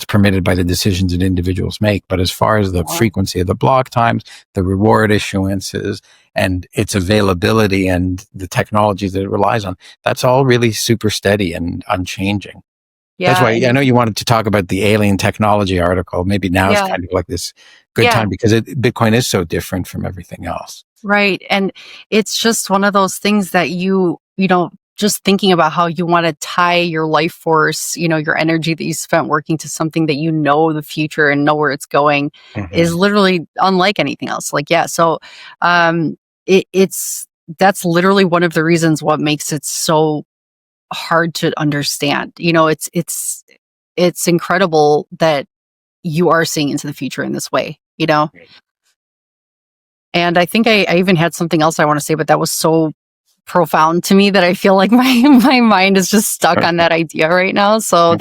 permitted by the decisions that individuals make. But as far as the frequency of the block times, the reward issuances, and its availability, and the technology that it relies on, that's all really super steady and unchanging. Yeah. That's why I know you wanted to talk about the alien technology article. Maybe now is kind of like this good time, because Bitcoin is so different from everything else. Right. And it's just one of those things that just thinking about how you want to tie your life force, your energy that you spent working to something that the future and know where it's going, is literally unlike anything else. Like, yeah. So that's literally one of the reasons what makes it so hard to understand. It's incredible that you are seeing into the future in this way, And I think I even had something else I want to say, but that was so profound to me that I feel like my mind is just stuck on that idea right now. So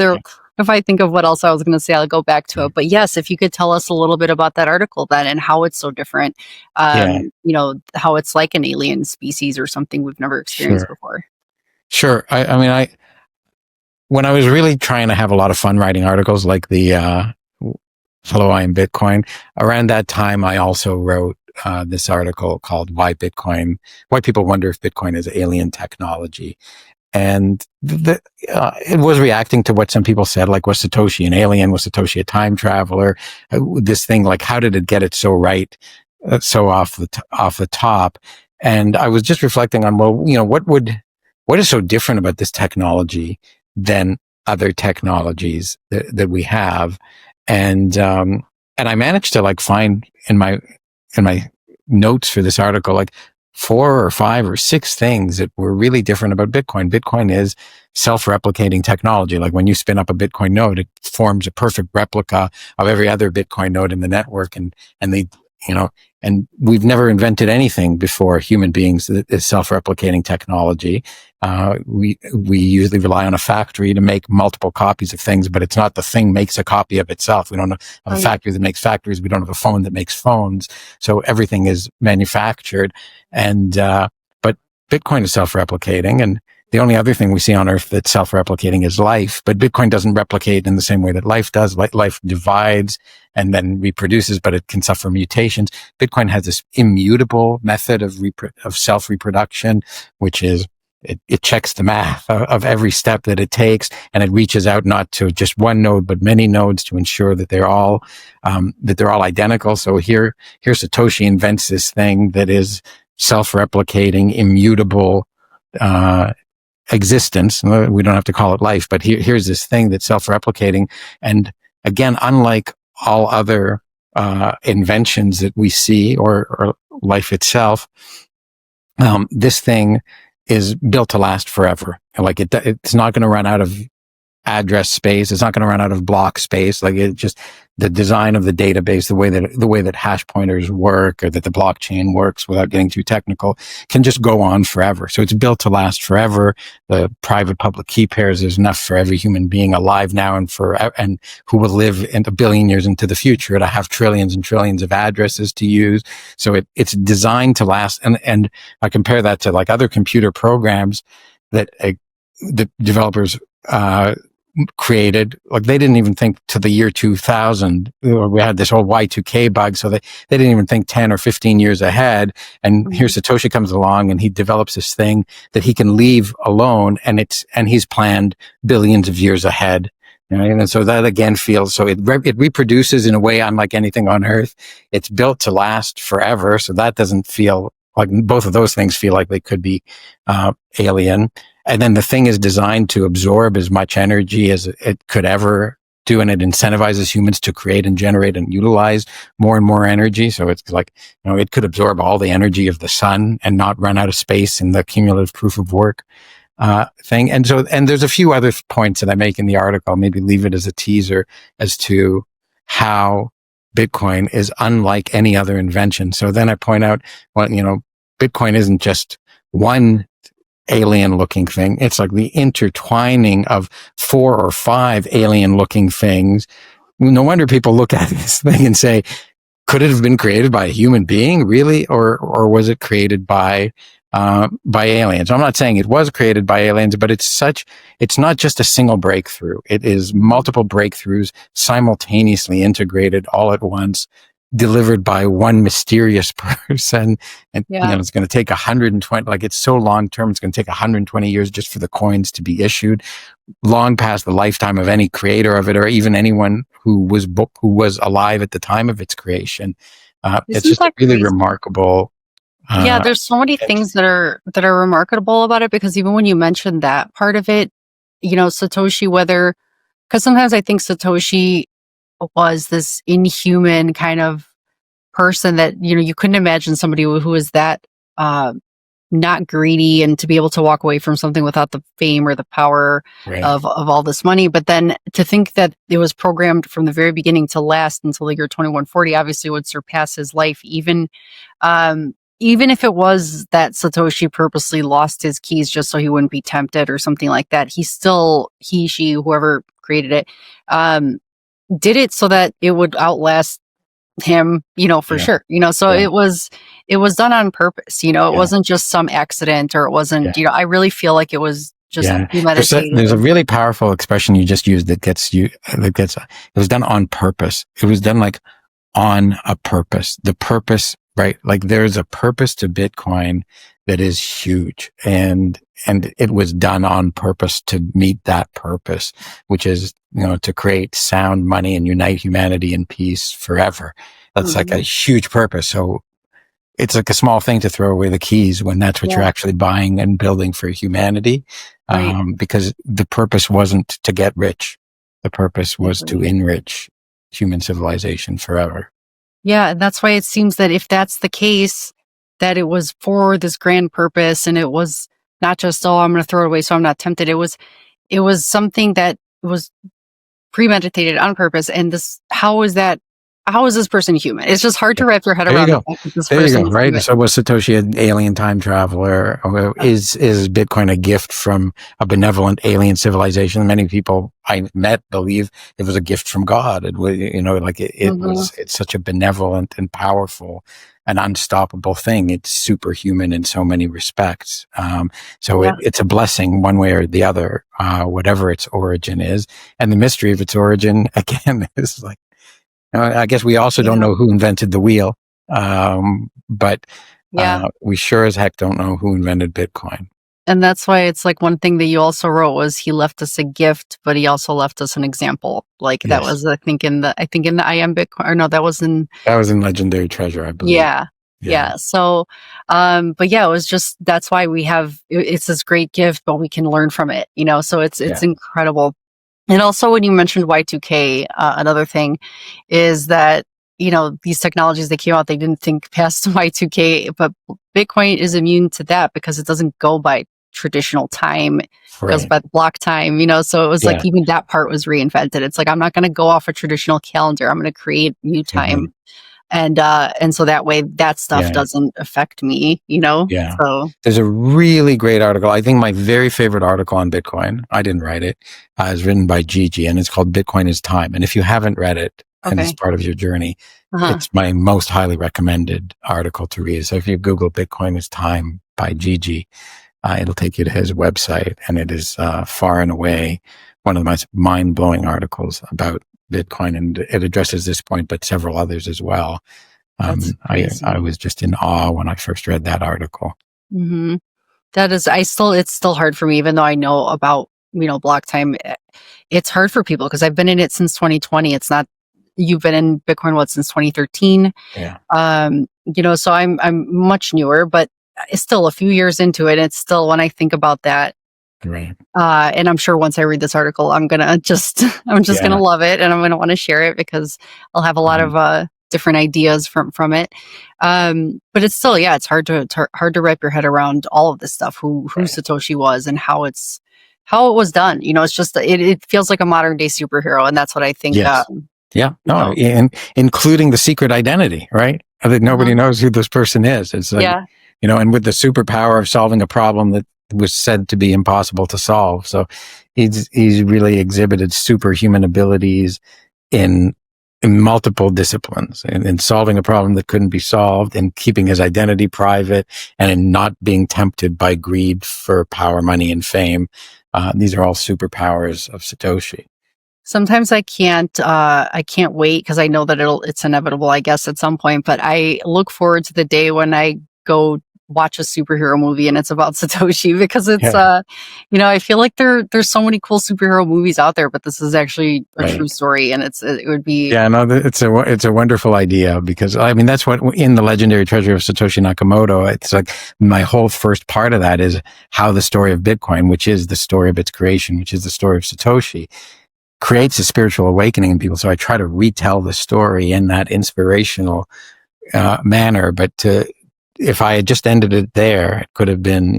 if I think of what else I was going to say, I'll go back to it. But yes, if you could tell us a little bit about that article then, and how it's so different, how it's like an alien species or something we've never experienced before. Sure. I mean, when I was really trying to have a lot of fun writing articles like the Hello, I Am Bitcoin, around that time, I also wrote this article called Why People Wonder If Bitcoin is Alien Technology. And it was reacting to what some people said, like, was Satoshi an alien? Was Satoshi a time traveler? This thing, like, how did it get it so right, so off the top? And I was just reflecting on, well, what is so different about this technology than other technologies that we have? And I managed to, like, find in my notes for this article, like, 4 or 5 or 6 things that were really different about Bitcoin. Bitcoin is self-replicating technology. Like, when you spin up a Bitcoin node, it forms a perfect replica of every other Bitcoin node in the network, and you know, and we've never invented anything before human beings that is self-replicating technology. We usually rely on a factory to make multiple copies of things, but it's not the thing makes a copy of itself. We don't have a Right. factory that makes factories. We don't have a phone that makes phones. So everything is manufactured. And, but Bitcoin is self-replicating, and the only other thing we see on Earth that's self-replicating is life, but Bitcoin doesn't replicate in the same way that life does. Life divides and then reproduces, but it can suffer mutations. Bitcoin has this immutable method of self-reproduction, which is it checks the math of every step that it takes, and it reaches out not to just one node but many nodes to ensure that they're all identical. So here Satoshi invents this thing that is self-replicating, immutable existence. We don't have to call it life, but here's this thing that's self-replicating. And again, unlike all other inventions that we see or life itself, this thing is built to last forever. Like it's not going to run out of address space. It's not going to run out of block space. Like it just, the design of the database, the way that hash pointers work, or that the blockchain works, without getting too technical, can just go on forever. So it's built to last forever. The private public key pairs is enough for every human being alive now and who will live in a billion years into the future to have trillions and trillions of addresses to use. So it's designed to last. And I compare that to like other computer programs that the developers created. Like they didn't even think to the year 2000. We had this whole Y2K bug, so they didn't even think 10 or 15 years ahead. And here Satoshi comes along and he develops this thing that he can leave alone, and he's planned billions of years ahead. And so that again feels, so it reproduces in a way unlike anything on Earth. It's built to last forever. So that doesn't feel like, both of those things feel like they could be alien. And then the thing is designed to absorb as much energy as it could ever do, and it incentivizes humans to create and generate and utilize more and more energy. So it's like, it could absorb all the energy of the sun and not run out of space in the cumulative proof of work thing. And there's a few other points that I make in the article, maybe leave it as a teaser, as to how Bitcoin is unlike any other invention. So then I point out, well, Bitcoin isn't just one alien looking thing. It's like the intertwining of 4 or 5 alien looking things. No wonder people look at this thing and say, could it have been created by a human being, really? Or was it created by aliens? I'm not saying it was created by aliens, but it's not just a single breakthrough. It is multiple breakthroughs simultaneously integrated all at once, delivered by one mysterious person. And it's going to take 120, like it's so long term, it's going to take 120 years just for the coins to be issued, long past the lifetime of any creator of it, or even anyone who was alive at the time of its creation. It's just a really remarkable. There's so many things that are remarkable about it, because even when you mentioned that part of it, Satoshi, because sometimes I think Satoshi was this inhuman kind of person that, you couldn't imagine somebody who was that not greedy, and to be able to walk away from something without the fame or the power of all this money. But then to think that it was programmed from the very beginning to last until the year 2140 obviously would surpass his life, even if it was that Satoshi purposely lost his keys just so he wouldn't be tempted or something like that. She, whoever created it, did it so that it would outlast him, for sure. So it was done on purpose. It wasn't just some accident, or it wasn't, I really feel like it was just premeditated. There's a really powerful expression you just used it was done on purpose. It was done like on a purpose. The purpose, right? Like there's a purpose to Bitcoin that is huge, and it was done on purpose to meet that purpose, which is, to create sound money and unite humanity in peace forever. That's like a huge purpose. So it's like a small thing to throw away the keys when that's what you're actually buying and building for humanity. Because the purpose wasn't to get rich. The purpose was to enrich human civilization forever. Yeah. And that's why it seems that if that's the case, that it was for this grand purpose, and it was not just, I'm going to throw it away so I'm not tempted. It was something that was premeditated on purpose. And how is that how is this person human? It's just hard to wrap your head There you around the go. fact that this There you person go. is Right. human. So was Satoshi an alien time traveler? Or is Bitcoin a gift from a benevolent alien civilization? Many people I met believe it was a gift from God. It was, like it's such a benevolent and powerful and unstoppable thing. It's superhuman in so many respects. So it's a blessing one way or the other, whatever its origin is. And the mystery of its origin, again, is like, I guess we also don't know who invented the wheel, but we sure as heck don't know who invented Bitcoin. And that's why it's like one thing that you also wrote was he left us a gift, but he also left us an example. Like that was, I think in the I Am Bitcoin, or no, that was in Legendary Treasure, I believe. Yeah. So, but yeah, it was just, that's why we have, it's this great gift, but we can learn from it, so it's incredible. And also when you mentioned Y2K, another thing is that, these technologies that came out, they didn't think past Y2K, but Bitcoin is immune to that because it doesn't go by traditional time. It goes by the block time, so it was like even that part was reinvented. It's like, I'm not going to go off a traditional calendar. I'm going to create new time. And so that way that stuff doesn't affect me, So there's a really great article. I think my very favorite article on Bitcoin, I didn't write it, is written by Gigi, and it's called Bitcoin is Time. And if you haven't read it and it's part of your journey, it's my most highly recommended article to read. So if you Google Bitcoin is Time by Gigi, it'll take you to his website, and it is far and away one of the most mind-blowing articles about Bitcoin, and it addresses this point, but several others as well. I was just in awe when I first read that article. That is, it's still hard for me, even though I know about, block time. It's hard for people because I've been in it since 2020. It's not, you've been in Bitcoin, since 2013. So I'm much newer, but it's still a few years into it. It's still, when I think about that, and I'm sure once I read this article, I'm just gonna love it, and I'm gonna want to share it because I'll have a lot of different ideas from it. But it's still, it's hard to wrap your head around all of this stuff, who Satoshi was and how it was done. It's just it feels like a modern day superhero, and that's what I think. And including the secret identity, right? That nobody knows who this person is. It's like, and with the superpower of solving a problem that was said to be impossible to solve. So he's really exhibited superhuman abilities in multiple disciplines, in solving a problem that couldn't be solved, in keeping his identity private, and in not being tempted by greed for power, money, and fame. These are all superpowers of Satoshi. Sometimes I can't wait because I know that it's inevitable, I guess, at some point, but I look forward to the day when I go watch a superhero movie and it's about Satoshi, because it's I feel like there's so many cool superhero movies out there, but this is actually a true story, and it would be it's a wonderful idea, because I mean that's what in the Legendary Treasure of Satoshi Nakamoto, it's like my whole first part of that is how the story of Bitcoin, which is the story of its creation, which is the story of Satoshi, creates a spiritual awakening in people. So I try to retell the story in that inspirational manner, but if I had just ended it there, it could have been,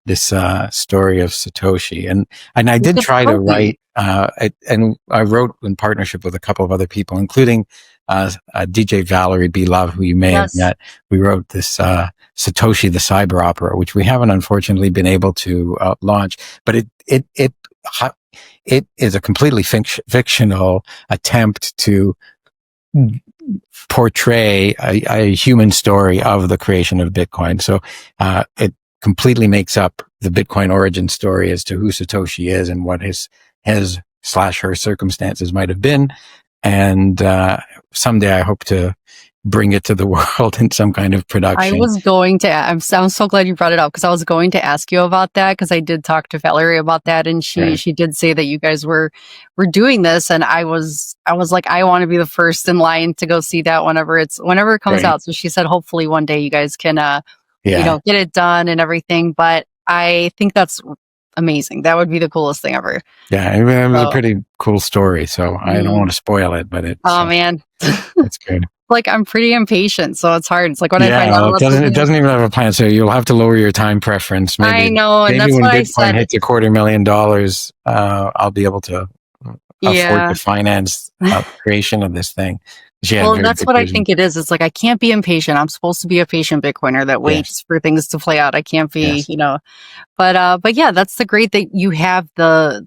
this story of Satoshi. And I did try to write, and I wrote in partnership with a couple of other people, including DJ Valerie B. Love, who you may have met. We wrote this Satoshi the Cyber Opera, which we haven't unfortunately been able to launch, but it is a completely fictional attempt to portray a human story of the creation of Bitcoin. So it completely makes up the Bitcoin origin story as to who Satoshi is and what his/her circumstances might have been. And someday I hope to bring it to the world in some kind of production. I was going to, I'm so glad you brought it up, because I was going to ask you about that, because I did talk to Valerie about that, and she did say that you guys were doing this, and I was like, I want to be the first in line to go see that whenever it comes out. So she said hopefully one day you guys can get it done and everything, but I think that's amazing. That would be the coolest thing ever. Yeah, it was a pretty cool story, so I don't want to spoil it, but it's man, it's good. Like, I'm pretty impatient, so it's hard. It's like when I find out it doesn't even have a plan, so you'll have to lower your time preference. Maybe, I know, and maybe that's when what Bitcoin hits $250,000, I'll be able to afford Yeah. to finance the creation of this thing. She had Well, very that's good what I vision. think it is. It's like I can't be impatient. I'm supposed to be a patient Bitcoiner that Yes, waits for things to play out. I can't be, yes. but yeah, that's the great that you have the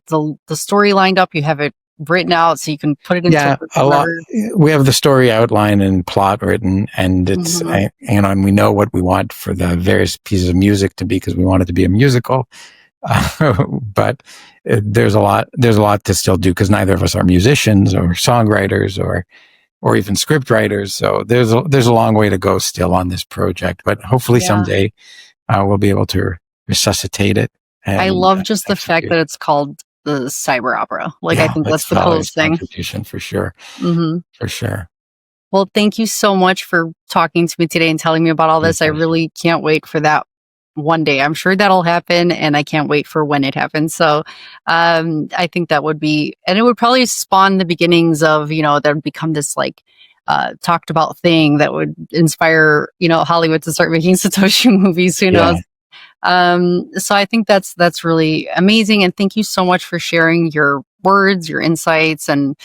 story lined up. You have it written out so you can put it into Yeah, a lot. whatever. We have the story outline and plot written, and it's Mhm. and we know what we want for the various pieces of music to be because we want it to be a musical. But there's a lot. There's a lot to still do because neither of us are musicians or songwriters or even script writers. So there's a long way to go still on this project. But hopefully Yeah. someday we'll be able to resuscitate it I and love just the fact execute. that it's called the cyber opera. Like, I Yeah, think that's that's the Valerie's coolest thing. contribution for sure. Hmm. For sure. Well, thank you so much for talking to me today and telling me about all My this. I pleasure. really can't wait for that one day. I'm sure that'll happen, and I can't wait for when it happens. So, I think that would be, and it would probably spawn the beginnings of, that would become this like talked about thing that would inspire, Hollywood to start making Satoshi movies. Who Yeah. knows? So I think that's really amazing, and thank you so much for sharing your words, your insights, and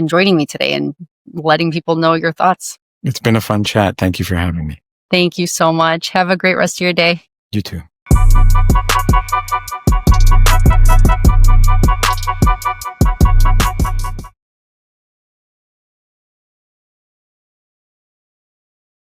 joining me today and letting people know your thoughts. It's been a fun chat. Thank you for having me. Thank you so much. Have a great rest of your day. You too.